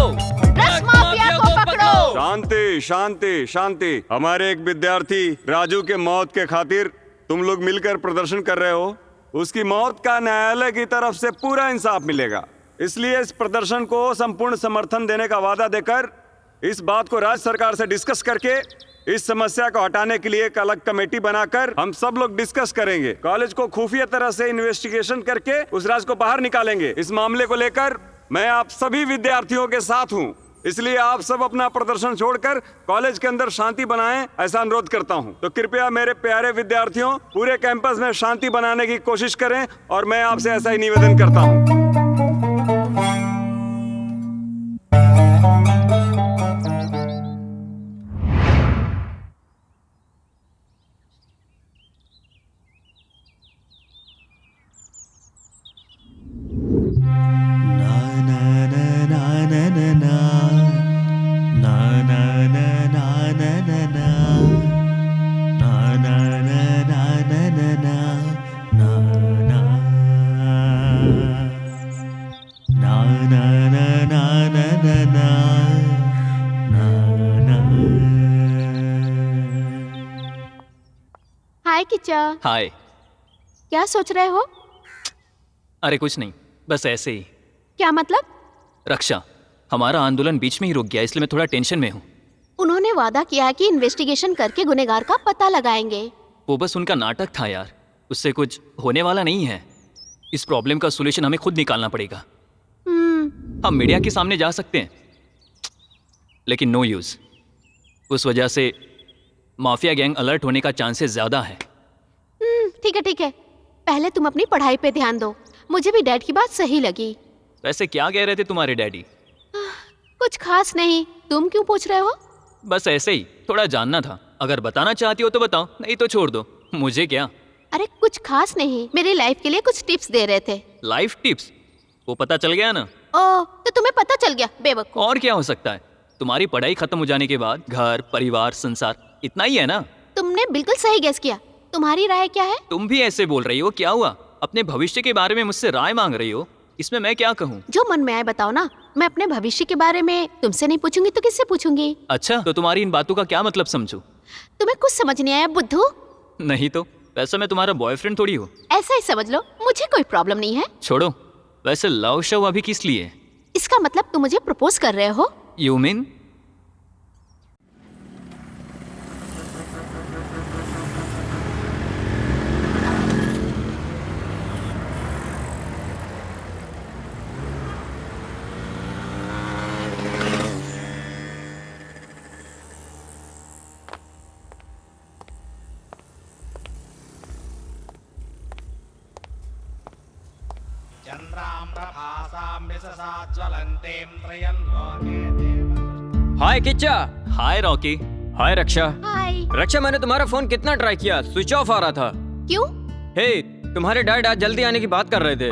ड्रग्स माफिया को पकड़ो। शांति शांति शांति। हमारे एक विद्यार्थी राजू के मौत के खातिर तुम लोग मिलकर प्रदर्शन कर रहे हो। उसकी मौत का न्यायालय की तरफ से पूरा इंसाफ मिलेगा। इसलिए इस प्रदर्शन को संपूर्ण समर्थन देने का वादा देकर इस बात को राज्य सरकार से डिस्कस करके इस समस्या को हटाने के लिए एक अलग कमेटी बनाकर हम सब लोग डिस्कस करेंगे। कॉलेज को खुफिया तरह से इन्वेस्टिगेशन करके उस राज को बाहर निकालेंगे। इस मामले को लेकर मैं आप सभी विद्यार्थियों के साथ हूँ, इसलिए आप सब अपना प्रदर्शन छोड़कर कॉलेज के अंदर शांति बनाएं, ऐसा अनुरोध करता हूं। तो कृपया मेरे प्यारे विद्यार्थियों, पूरे कैंपस में शांति बनाने की कोशिश करें और मैं आपसे ऐसा ही निवेदन करता हूं। हाय किच्चा। हाय। क्या सोच रहे हो? अरे कुछ नहीं, बस ऐसे ही। क्या मतलब? रक्षा, हमारा आंदोलन बीच में ही रुक गया, इसलिए मैं थोड़ा टेंशन में हूँ। उन्होंने वादा किया है कि इन्वेस्टिगेशन करके गुनहगार का पता लगाएंगे। वो बस उनका नाटक था यार, उससे कुछ होने वाला नहीं है। इस प्रॉब्लम का सॉल्यूशन हमें खुद निकालना पड़ेगा। हम मीडिया के सामने जा सकते हैं, लेकिन नो यूज। उस वजह से माफिया गैंग अलर्ट होने का चांसेस ज्यादा है। ठीक है, पहले तुम अपनी पढ़ाई पे ध्यान दो। मुझे भी डैड की बात सही लगी। वैसे क्या कह रहे थे तुम्हारे डैडी? कुछ खास नहीं। तुम क्यों पूछ रहे हो? बस ऐसे ही, थोड़ा जानना था। अगर बताना चाहती हो तो बताओ, नहीं तो छोड़ दो, मुझे क्या। अरे कुछ खास नहीं, मेरी लाइफ के लिए कुछ टिप्स दे रहे थे। Life tips? वो पता चल गया ना? ओह, तो तुम्हें पता चल गया, बेवकूफ। और क्या हो सकता है? तुम्हारी पढ़ाई खत्म हो जाने के बाद घर, परिवार, संसार, इतना ही है ना? तुमने बिल्कुल सही गेस किया। तुम्हारी राय क्या है? तुम भी ऐसे बोल रही हो, क्या हुआ? अपने भविष्य के बारे में मुझसे राय मांग रही हो, इसमें मैं क्या कहूँ? जो मन में आए बताओ ना। मैं अपने भविष्य के बारे में तुमसे नहीं पूछूंगी तो किससे पूछूंगी? अच्छा, तो तुम्हारी इन बातों का क्या मतलब समझूं? तुम्हें कुछ समझ नहीं आया बुद्धू? नहीं तो, वैसे मैं तुम्हारा बॉयफ्रेंड थोड़ी हूँ। ऐसा ही समझ लो, मुझे कोई प्रॉब्लम नहीं है। छोड़ो, वैसे लव शव अभी किस लिए? इसका मतलब तुम मुझे प्रपोज कर रहे हो? You mean? Hi Kichcha. Hi Rocky. Hi Raksha. Hi. Raksha, मैंने तुम्हारा फोन कितना ट्राई किया, स्विच ऑफ आ रहा था। क्यों? हे, तुम्हारे डैड आज जल्दी आने की बात कर रहे थे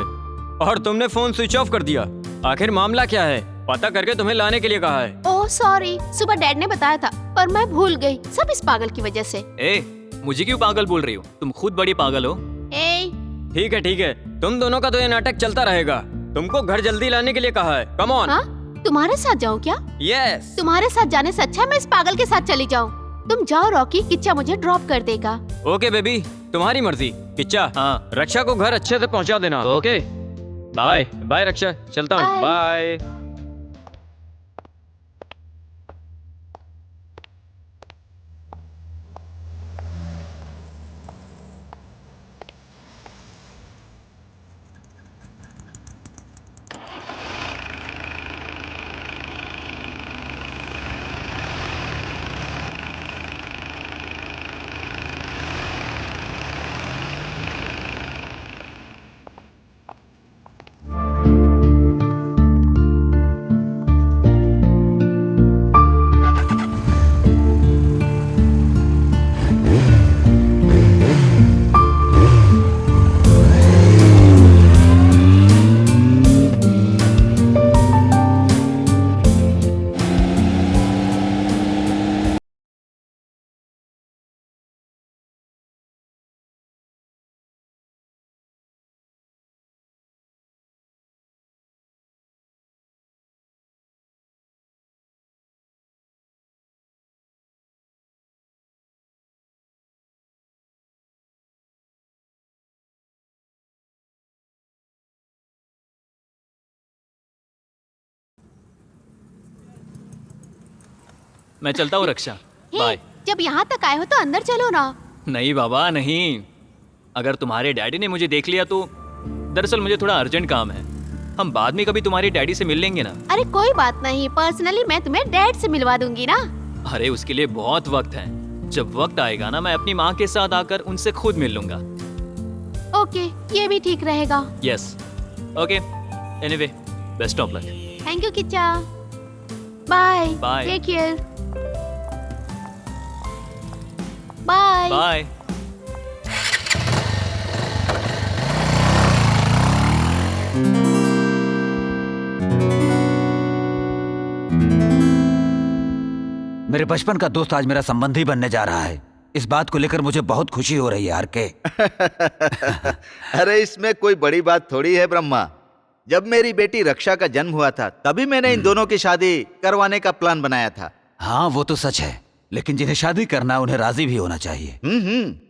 और तुमने फोन स्विच ऑफ कर दिया। आखिर मामला क्या है? पता करके तुम्हें लाने के लिए कहा है। ओह सॉरी, सुबह डैड ने बताया था पर मैं भूल गई, सब इस पागल की वजह से। ए, मुझे क्यों पागल बोल रही हो? तुम खुद बड़ी पागल हो। ए, ठीक है, तुम दोनों का तो ये नाटक चलता रहेगा। तुमको घर जल्दी लाने के लिए कहा है। Come on. हाँ? तुम्हारे साथ जाऊँ क्या? यस। तुम्हारे साथ जाने से अच्छा है मैं इस पागल के साथ चली जाऊँ। तुम जाओ रॉकी, किच्चा मुझे ड्रॉप कर देगा। ओके बेबी, तुम्हारी मर्जी। किच्चा, हाँ। रक्षा को घर अच्छे से पहुंचा देना। Okay bye. बाय रक्षा, चलता हूँ। बाय। मैं चलता हूँ रक्षा। हे, बाय। जब यहाँ तक आए हो तो अंदर चलो ना। नहीं बाबा नहीं, अगर तुम्हारे डैडी ने मुझे देख लिया तो दरअसल मुझे थोड़ा अर्जेंट काम है। हम बाद में कभी तुम्हारी डैडी से मिल लेंगे ना। अरे कोई बात नहीं, पर्सनली मैं तुम्हें डैड से मिलवा दूंगी ना। अरे उसके लिए बहुत वक्त है, जब वक्त आएगा ना मैं अपनी माँ के साथ आकर उनसे खुद मिल लूंगा। ओके, ये भी ठीक रहेगा। Yes okay, anyway best of luck. Thank you Kichcha. Bye. Bye. Take care. Bye. Bye. मेरे बचपन का दोस्त आज मेरा संबंधी बनने जा रहा है। इस बात को लेकर मुझे बहुत खुशी हो रही है यार के। अरे इसमें कोई बड़ी बात थोड़ी है ब्रह्मा। जब मेरी बेटी रक्षा का जन्म हुआ था तभी मैंने इन दोनों की शादी करवाने का प्लान बनाया था। हाँ वो तो सच है, लेकिन जिन्हें शादी करना है उन्हें राजी भी होना चाहिए।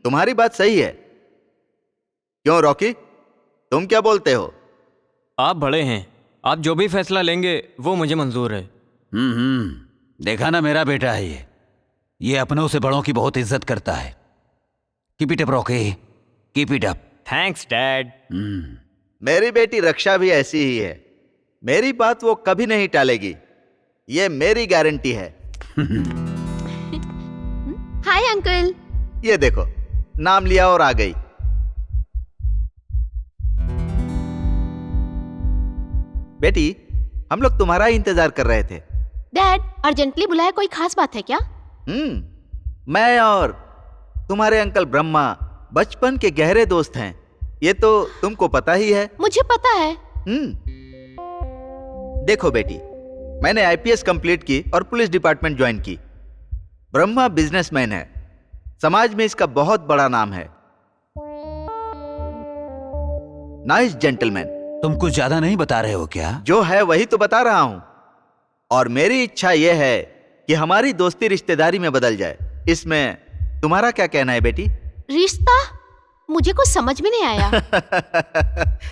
तुम्हारी बात सही है। क्यों रॉकी, तुम क्या बोलते हो? आप बड़े हैं, आप जो भी फैसला लेंगे वो मुझे मंजूर है। देखा ना, मेरा बेटा है ये अपनों से बड़ों की बहुत इज्जत करता है। Keep it up Rocky, keep it up. Thanks dad. मेरी बेटी रक्षा भी ऐसी ही है। मेरी बात वो कभी नहीं टालेगी, ये मेरी गारंटी है। Hi uncle. ये देखो, नाम लिया और आ गई। बेटी, हम लोग तुम्हारा ही इंतजार कर रहे थे। डैड, अर्जेंटली बुलाया, कोई खास बात है क्या? मैं और तुम्हारे अंकल ब्रह्मा बचपन के गहरे दोस्त हैं, ये तो तुमको पता ही है। मुझे पता है। देखो बेटी, मैंने आईपीएस कंप्लीट की और पुलिस डिपार्टमेंट ज्वाइन की। ब्रह्मा बिजनेसमैन है, समाज में इसका बहुत बड़ा नाम है। Nice gentleman. तुम कुछ ज्यादा नहीं बता रहे हो क्या? जो है वही तो बता रहा हूं। और मेरी इच्छा यह है कि हमारी दोस्ती रिश्तेदारी में बदल जाए। इसमें तुम्हारा क्या कहना है बेटी? रिश्ता? मुझे कुछ समझ में नहीं आया।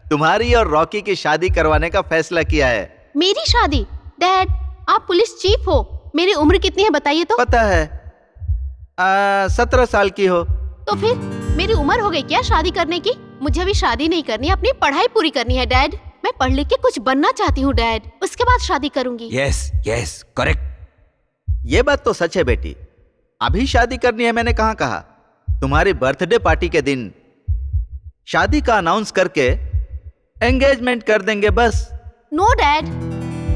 तुम्हारी और रॉकी की शादी करवाने का फैसला किया है। मेरी शादी? डैड, आप पुलिस चीफ हो, मेरी उम्र कितनी है बताइए तो? पता है, 17 साल की हो। तो फिर मेरी उम्र हो गई क्या शादी करने की? मुझे अभी शादी नहीं करनी, अपनी पढ़ाई पूरी करनी है डैड। मैं पढ़ लिख के कुछ बनना चाहती हूँ डैड, उसके बाद शादी करूंगी। Yes yes correct. ये बात तो सच है बेटी, अभी शादी करनी है मैंने कहाँ कहा। तुम्हारी बर्थडे पार्टी के दिन शादी का अनाउंस करके एंगेजमेंट कर देंगे बस। नो डैड,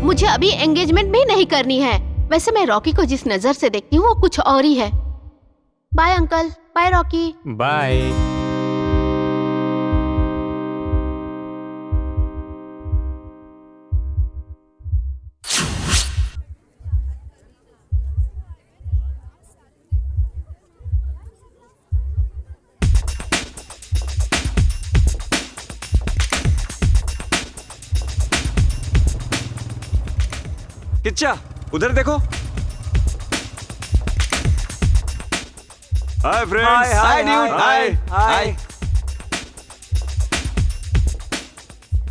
मुझे अभी एंगेजमेंट भी नहीं करनी है। वैसे मैं रॉकी को जिस नजर से देखती हूँ वो कुछ और ही है। Bye uncle, bye Rocky. Bye. Kichcha उधर देखो। Hi friends. Hi dude. Hi.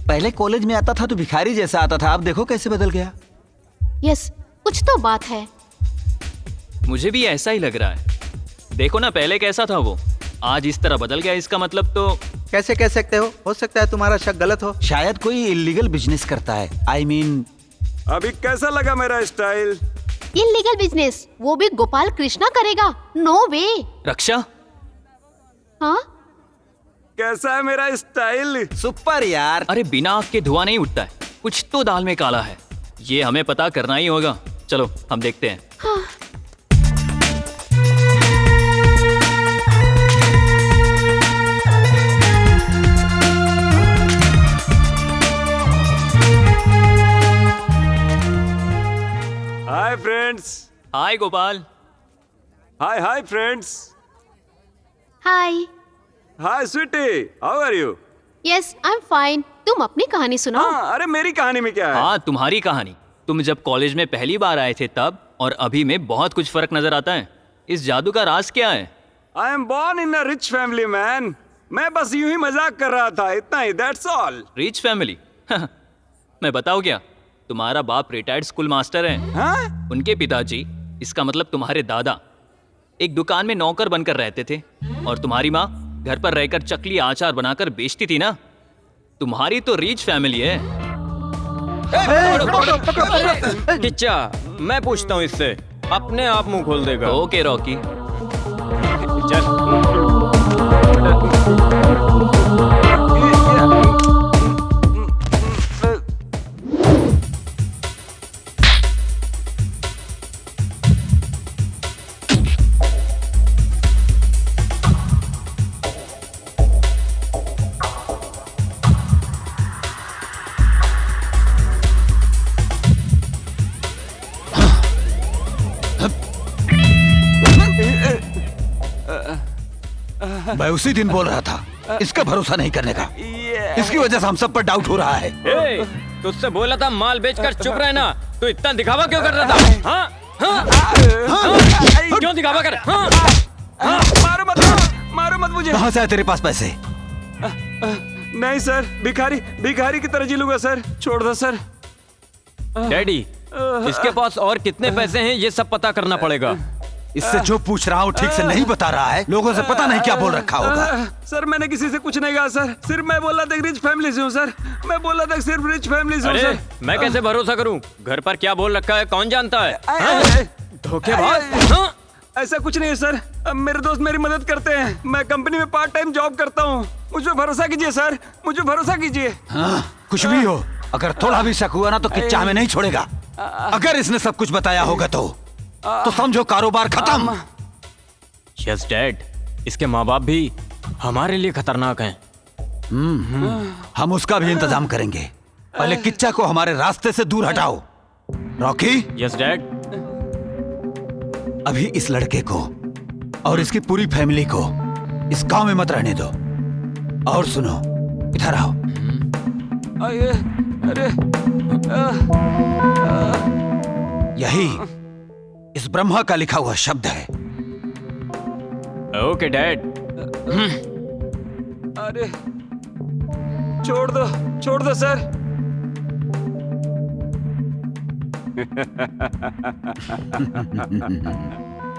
पहले कॉलेज में आता था तो भिखारी जैसा आता था, अब देखो कैसे बदल गया। यस, कुछ तो बात है। मुझे भी ऐसा ही लग रहा है। देखो ना पहले कैसा था वो, आज इस तरह बदल गया। इसका मतलब तो कैसे कह सकते हो सकता है तुम्हारा शक गलत हो। शायद कोई इलीगल बिजनेस करता है। I mean, अभी कैसा लगा मेरा स्टाइल? इलीगल बिजनेस, वो भी गोपाल कृष्णा करेगा? नो वे। रक्षा, हाँ कैसा है मेरा स्टाइल? सुपर यार। अरे बिना आग के धुआं नहीं उठता है, कुछ तो दाल में काला है। ये हमें पता करना ही होगा। चलो हम देखते हैं। हाँ। Hi friends. Hi Gopal. Hi friends. Hi. Hi sweetie, how are you? Yes, I am fine. तुम अपनी कहानी सुनाओ। हाँ, अरे मेरी कहानी में क्या है? हाँ, तुम्हारी कहानी। तुम जब कॉलेज में पहली बार आए थे तब और अभी में बहुत कुछ फर्क नजर आता है। इस जादू का राज क्या है? I am born in a rich family man. मैं बस यूं ही मजाक कर रहा था, इतना ही, दैट्स ऑल। Rich family? मैं बताऊँ क्या, तुम्हारा बाप रिटायर्ड स्कूल मास्टर है। हाँ? उनके पिताजी, इसका मतलब तुम्हारे दादा, एक दुकान में नौकर बनकर रहते थे और तुम्हारी माँ घर पर रहकर चकली आचार बनाकर बेचती थी ना। तुम्हारी तो रिच फैमिली है। किच्चा, मैं पूछता हूँ इससे, अपने आप मुंह खोल देगा। Okay Rocky. मैं उसी दिन बोल रहा था इसका भरोसा नहीं करने का। इसकी वजह से हम सब पर डाउट हो रहा है। ए, तुझसे बोला था माल बेचकर चुप रहना। तू इतना दिखावा क्यों कर रहा था? हाँ? हाँ? हाँ? क्यों दिखावा कर? हाँ? हाँ? मारो मत मुझे। कहाँ से आए तेरे पास पैसे? नहीं सर, भिखारी की तरह जी लूंगा सर, छोड़ दो सर। डैडी, इसके पास और कितने पैसे हैं ये सब पता करना पड़ेगा। इससे जो पूछ रहा हूँ ठीक से नहीं बता रहा है। लोगों से पता नहीं क्या बोल रखा होगा। सर मैंने किसी से कुछ नहीं कहा सर, सिर्फ मैं बोला था रिच फैमिली से हूँ सर। मैं बोला था सिर्फ रिच फैमिली से हूँ सर। मैं कैसे भरोसा करूँ? घर पर क्या बोल रखा है कौन जानता है? धोखेबाज। ऐसा कुछ नहीं है सर, मेरे दोस्त मेरी मदद करते हैं। मैं कंपनी में पार्ट टाइम जॉब करता हूँ, मुझ पे भरोसा कीजिए सर, मुझ पे भरोसा कीजिए। कुछ भी हो, अगर थोड़ा भी शक हुआ ना तो किच्चा हमें नहीं छोड़ेगा। अगर इसने सब कुछ बताया होगा तो समझो कारोबार खत्म। यस डैड, इसके माँ बाप भी हमारे लिए खतरनाक हैं। हम उसका भी इंतजाम करेंगे। पहले किच्चा को हमारे रास्ते से दूर हटाओ। रॉकी। Yes dad. अभी इस लड़के को और इसकी पूरी फैमिली को इस गांव में मत रहने दो। और सुनो, इधर आओ। यही इस ब्रह्मा का लिखा हुआ शब्द है। Okay dad. अरे छोड़ दो सर।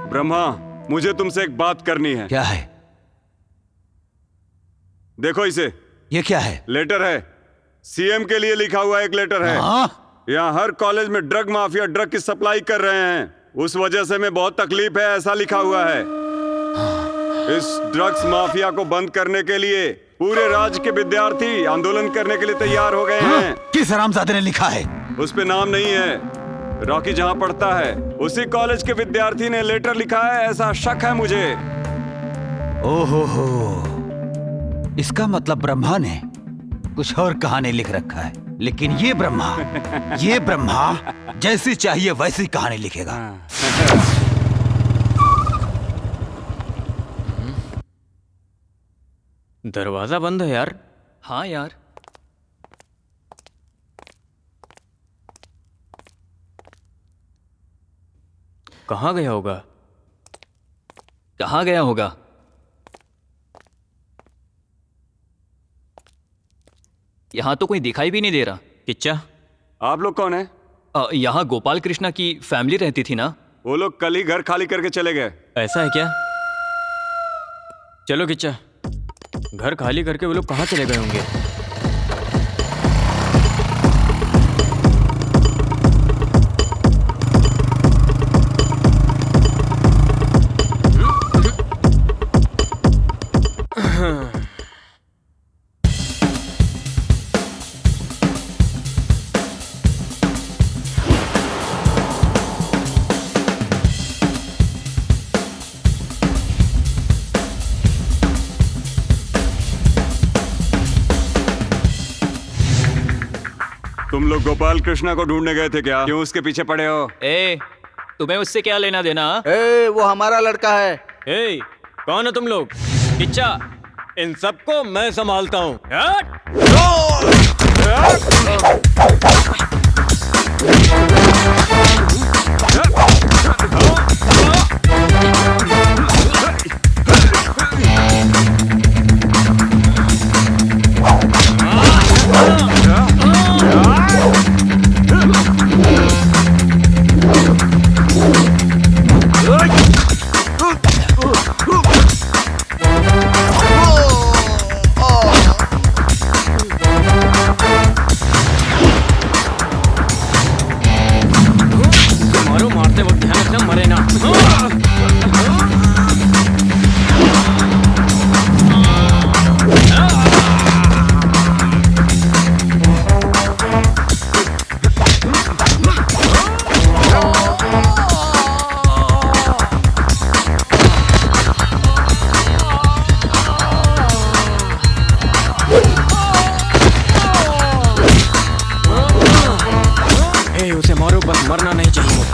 ब्रह्मा, मुझे तुमसे एक बात करनी है। क्या है? देखो इसे। ये क्या है? लेटर है, सीएम के लिए लिखा हुआ एक लेटर है। यहाँ हर कॉलेज में ड्रग माफिया ड्रग की सप्लाई कर रहे हैं, उस वजह से मैं बहुत तकलीफ है, ऐसा लिखा हुआ है। इस ड्रग्स माफिया को बंद करने के लिए पूरे राज्य के विद्यार्थी आंदोलन करने के लिए तैयार हो गए हैं। किस हरामजादे ने लिखा है? उस पे नाम नहीं है। रॉकी जहाँ पढ़ता है उसी कॉलेज के विद्यार्थी ने लेटर लिखा है, ऐसा शक है मुझे। ओहो हो, इसका मतलब ब्रह्मा ने कुछ और कहानी लिख रखा है। लेकिन ये ब्रह्मा जैसी चाहिए वैसी कहानी लिखेगा। दरवाजा बंद है यार। हाँ यार, कहाँ गया होगा? कहाँ गया होगा? यहाँ तो कोई दिखाई भी नहीं दे रहा। किच्चा, आप लोग कौन है? यहाँ गोपाल कृष्णा की फैमिली रहती थी ना। वो लोग कल ही घर खाली करके चले गए। ऐसा है क्या? चलो किच्चा, घर खाली करके वो लोग कहाँ चले गए होंगे? तुम लोग गोपाल कृष्णा को ढूंढने गए थे क्या? क्यों उसके पीछे पड़े हो? तुम्हें उससे क्या लेना देना? वो हमारा लड़का है। कौन हो तुम लोग? किच्चा, इन सबको मैं संभालता हूँ। मारते वक्त ध्यान रखना, मरे ना। उसे मारो, बस मरना नहीं चाहिए।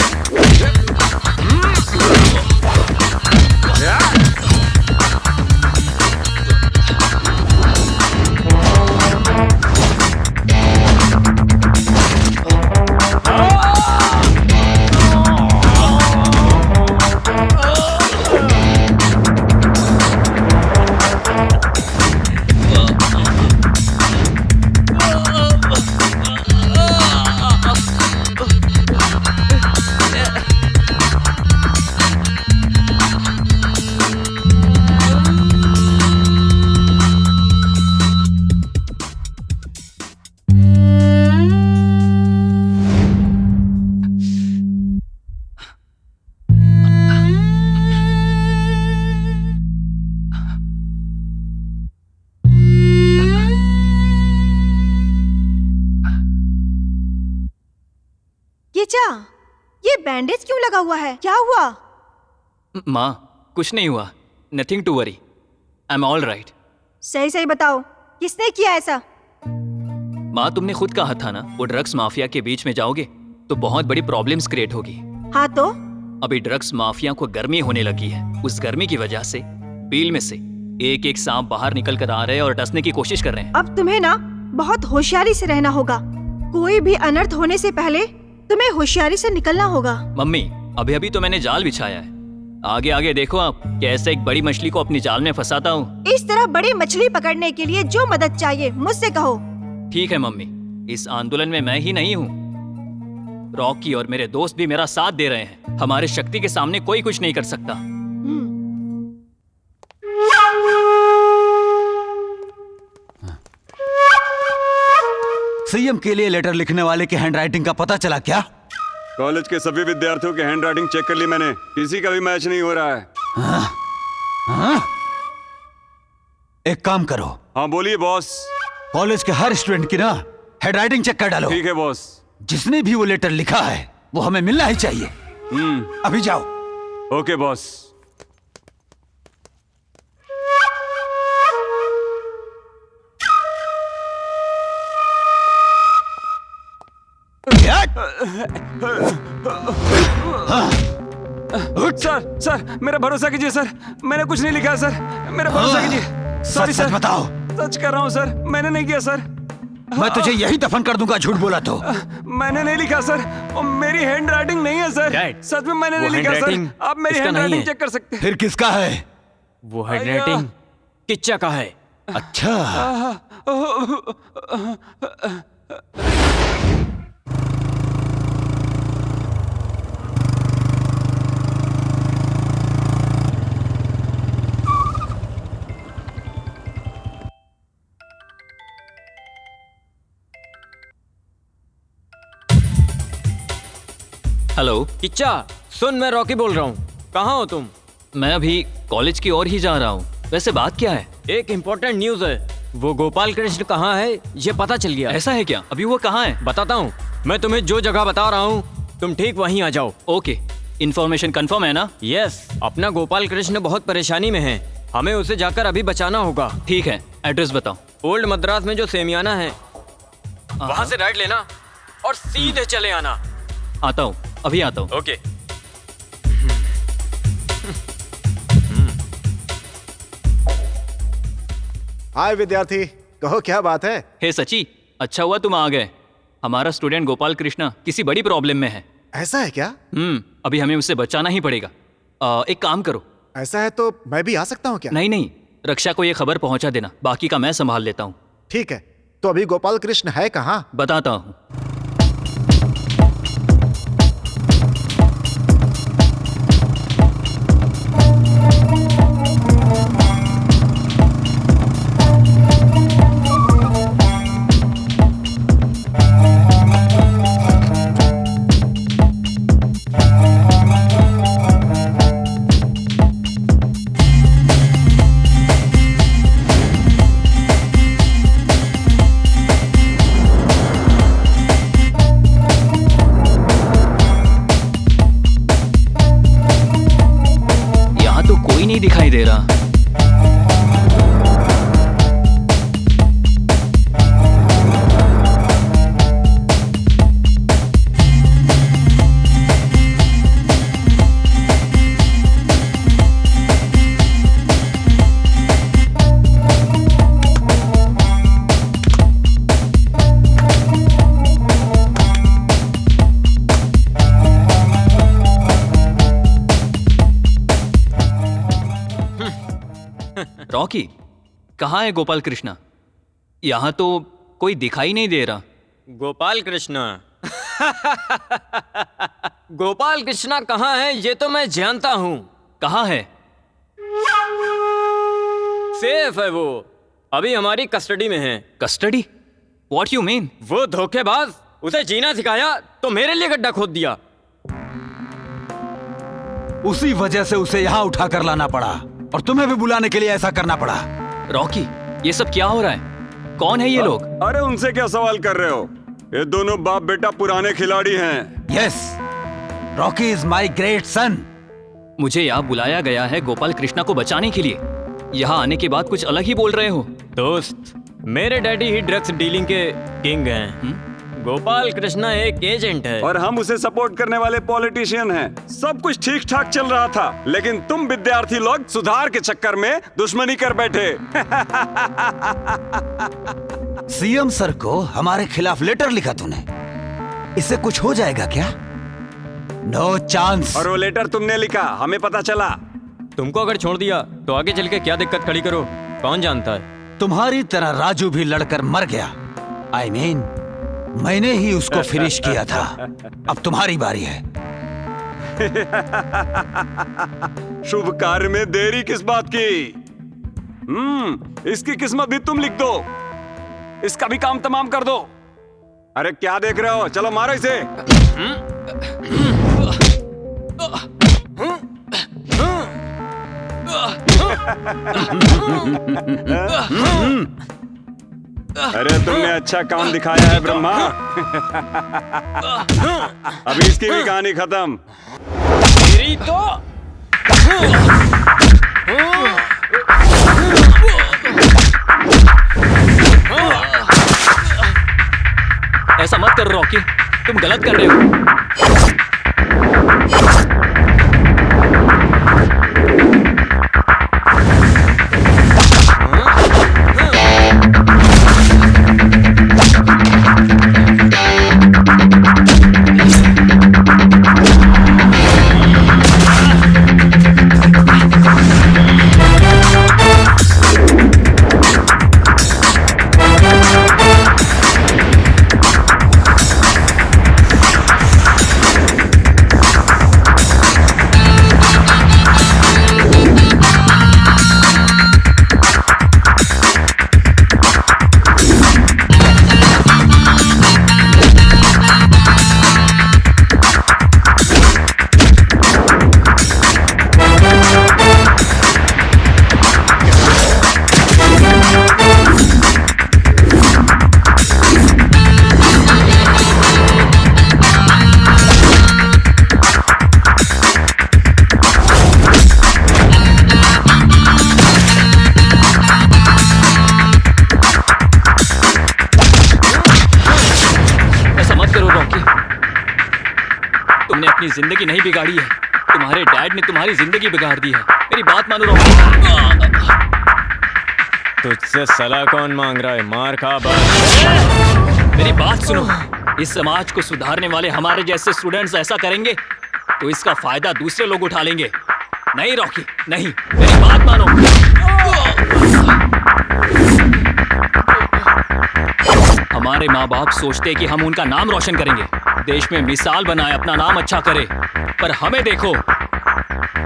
ये बैंडेज क्यों लगा हुआ है? क्या हुआ? माँ, कुछ नहीं हुआ। Nothing to worry, I am all right. सही सही बताओ, किसने किया ऐसा? माँ, तुमने खुद कहा था ना, वो ड्रग्स माफिया के बीच में जाओगे तो बहुत बड़ी प्रॉब्लम्स क्रिएट होगी। हाँ तो? अभी ड्रग्स माफिया को गर्मी होने लगी है। उस गर्मी की वजह से बिल में से एक एक सांप बाहर निकल कर आ रहे हैं और डसने की कोशिश कर रहे हैं। अब तुम्हें ना बहुत होशियारी से रहना होगा। कोई भी अनर्थ होने से पहले तुम्हें होशियारी से निकलना होगा। मम्मी, अभी अभी तो मैंने जाल बिछाया है। आगे आगे देखो आप, कैसे एक बड़ी मछली को अपनी जाल में फंसाता हूँ। इस तरह बड़ी मछली पकड़ने के लिए जो मदद चाहिए मुझसे कहो। ठीक है मम्मी, इस आंदोलन में मैं ही नहीं हूँ, रॉकी और मेरे दोस्त भी मेरा साथ दे रहे हैं। हमारे शक्ति के सामने कोई कुछ नहीं कर सकता। सीएम के लिए लेटर लिखने वाले की हैंडराइटिंग का पता चला क्या? कॉलेज के सभी विद्यार्थियों की हैंडराइटिंग चेक कर ली मैंने, किसी का भी मैच नहीं हो रहा है। हाँ? हाँ? एक काम करो, हाँ बोलिए बॉस। कॉलेज के हर स्टूडेंट की ना हेड राइटिंग चेक कर डालो। ठीक है बॉस। जिसने भी वो लेटर लिखा है वो हमें मिलना ही चाहिए। अभी जाओ। Okay boss. सर सर मेरा भरोसा कीजिए सर, मैंने कुछ नहीं लिखा है सर, मेरा भरोसा कीजिए। Sorry sir. बताओ। सच कर रहा हूँ सर, मैंने नहीं किया सर। मैं तुझे यही दफन कर दूंगा झूठ बोला तो। मैंने नहीं लिखा सर, और मेरी हैंड राइटिंग नहीं है सर। Dad, सच में मैंने नहीं लिखा सर, आप मेरी हैंड राइटिंग चेक कर सकते हैं। फिर किसका है? वो हैंडराइटिंग किच्चा का है। अच्छा। हेलो किच्चा सुन, मैं रॉकी बोल रहा हूँ। कहाँ हो तुम? मैं अभी कॉलेज की ओर ही जा रहा हूँ। वैसे बात क्या है? एक इम्पोर्टेंट न्यूज है। वो गोपाल कृष्ण कहाँ है ये पता चल गया। ऐसा है क्या? अभी वो कहाँ है? बताता हूँ, मैं तुम्हें जो जगह बता रहा हूँ तुम ठीक वहीं आ जाओ। ओके, इन्फॉर्मेशन कंफर्म है ना? यस, अपना गोपाल कृष्ण बहुत परेशानी में है, हमें उसे जाकर अभी बचाना होगा। ठीक है, एड्रेस बताओ। ओल्ड मद्रास में जो सेमियाना है वहाँ से राइट लेना और सीधे चले आना। आता हूँ, अभी आता हूँ। ओके। हाय विद्यार्थी, कहो क्या बात है? हे सची, अच्छा हुआ तुम आ गए। हमारा स्टूडेंट गोपाल कृष्णा किसी बड़ी प्रॉब्लम में है। ऐसा है क्या? अभी हमें उसे बचाना ही पड़ेगा। एक काम करो। ऐसा है तो मैं भी आ सकता हूँ क्या? नहीं, रक्षा को ये खबर पहुंचा देना, बाकी का मैं संभाल लेता हूँ। ठीक है, तो अभी गोपाल कृष्ण है कहाँ? बताता हूँ। नहीं दिखाई दे रहा। रॉकी, कहाँ है गोपाल कृष्णा? यहाँ तो कोई दिखाई नहीं दे रहा। गोपाल कृष्णा गोपाल कृष्णा कहाँ है ये तो मैं जानता हूँ। कहाँ है? सेफ है वो, अभी हमारी कस्टडी में है। कस्टडी? What you mean? वो धोखेबाज, उसे जीना सिखाया तो मेरे लिए गड्ढा खोद दिया। उसी वजह से उसे यहाँ उठा कर लाना पड़ा और तुम्हें भी बुलाने के लिए ऐसा करना पड़ा। रॉकी, ये सब क्या हो रहा है? कौन है ये लोग? अरे उनसे क्या सवाल कर रहे हो? ये दोनों बाप बेटा पुराने खिलाड़ी हैं। Yes, Rocky is my great सन। मुझे यहाँ बुलाया गया है गोपाल कृष्णा को बचाने के लिए। यहाँ आने के बाद कुछ अलग ही बोल रहे हो। दोस्त, मेरे डैडी ही ड्रग्स डीलिंग के किंग हैं। गोपाल कृष्णा एक एजेंट है और हम उसे सपोर्ट करने वाले पॉलिटिशियन हैं। सब कुछ ठीक ठाक चल रहा था, लेकिन तुम विद्यार्थी लोग सुधार के चक्कर में दुश्मनी कर बैठे। सीएम सर को हमारे खिलाफ लेटर लिखा तूने, इससे कुछ हो जाएगा क्या? No chance. और वो लेटर तुमने लिखा, हमें पता चला। तुमको अगर छोड़ दिया तो आगे चल के क्या दिक्कत खड़ी करो कौन जानता है। तुम्हारी तरह राजू भी लड़कर मर गया। I mean, मैंने ही उसको फिनिश किया था। अब तुम्हारी बारी है। शुभ कार्य में देरी किस बात की? इसकी किस्मत भी तुम लिख दो, इसका भी काम तमाम कर दो। अरे क्या देख रहे हो, चलो मारो इसे। अरे तुमने अच्छा काम दिखाया है ब्रह्मा। अभी इसकी भी कहानी खत्म। तेरी तो ऐसा मत करो रॉकी, तुम गलत कर रहे हो। जिंदगी नहीं बिगाड़ी है, तुम्हारे डैड ने तुम्हारी जिंदगी बिगाड़ दी है। मेरी बात मानो रॉकी। तुझसे सलाह कौन मांग रहा है? मार खा बस। मेरी बात सुनो, इस समाज को सुधारने वाले हमारे जैसे स्टूडेंट्स ऐसा करेंगे तो इसका फायदा दूसरे लोग उठा लेंगे। नहीं रॉकी, नहीं, मेरी बात मानो। हमारे माँ बाप सोचते कि हम उनका नाम रोशन करेंगे, देश में मिसाल बनाए, अपना नाम अच्छा करे, पर हमें देखो,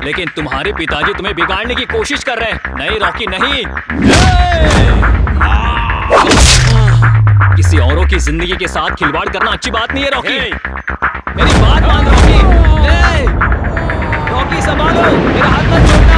लेकिन तुम्हारे पिताजी तुम्हें बिगाड़ने की कोशिश कर रहे हैं। नहीं रॉकी, नहीं। किसी औरों की जिंदगी के साथ खिलवाड़ करना अच्छी बात नहीं है रॉकी। मेरी बात मान रॉकी। रॉकी संभालो, मेरा हाथ मत छोड़ना।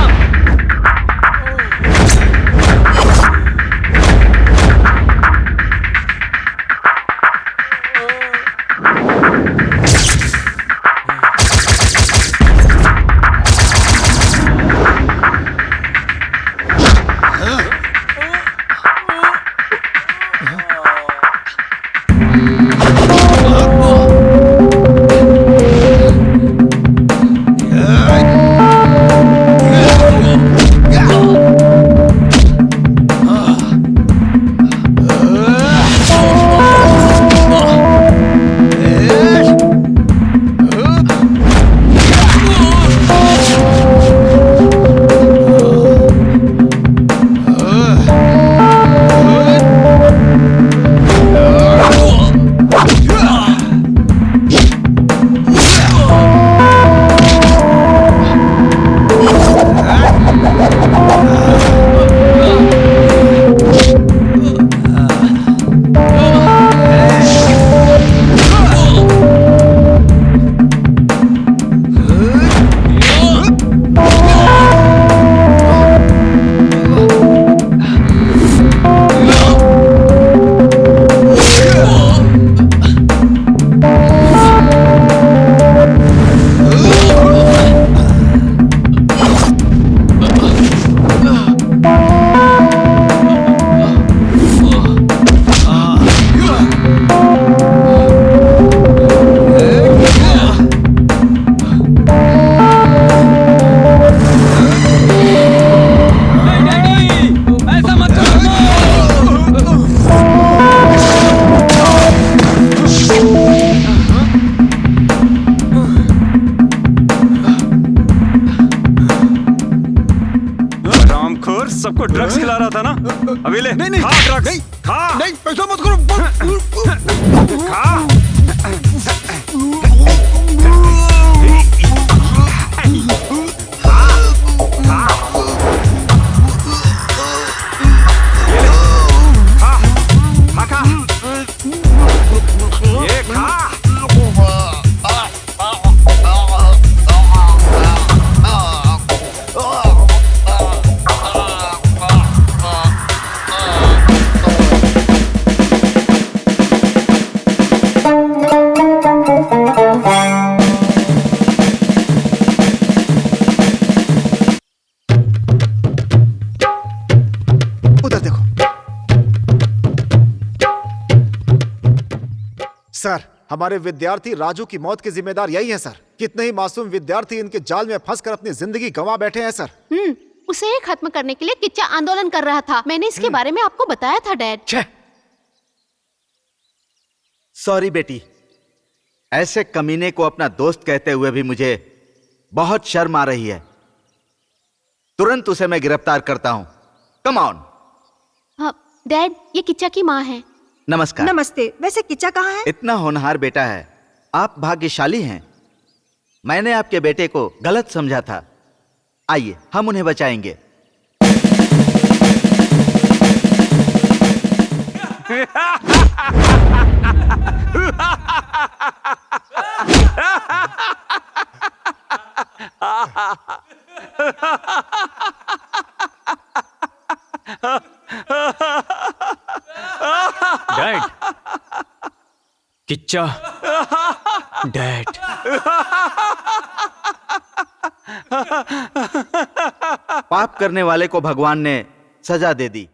सबको ड्रग्स खिला रहा था ना? अभी ले, नहीं, खा ड्रग्स, नहीं, खा। नहीं, ऐसा मत करो। खा। हमारे विद्यार्थी राजू की मौत के जिम्मेदार यही है सर। कितने ही मासूम विद्यार्थी इनके जाल में फंसकर अपनी जिंदगी गंवा बैठे हैं सर। उसे खत्म करने के लिए किच्चा आंदोलन कर रहा था। मैंने इसके बारे में आपको बताया था डैड। सॉरी बेटी, ऐसे कमीने को अपना दोस्त कहते हुए भी मुझे बहुत शर्म आ रही है। तुरंत उसे मैं गिरफ्तार करता हूं। Come on. हाँ, डैड ये किच्चा की माँ है। नमस्कार। नमस्ते। वैसे किच्चा कहाँ है? इतना होनहार बेटा है, आप भाग्यशाली हैं। मैंने आपके बेटे को गलत समझा था। आइए हम उन्हें बचाएंगे। Dad, Kichcha, dad. पाप करने वाले को भगवान ने सजा दे दी।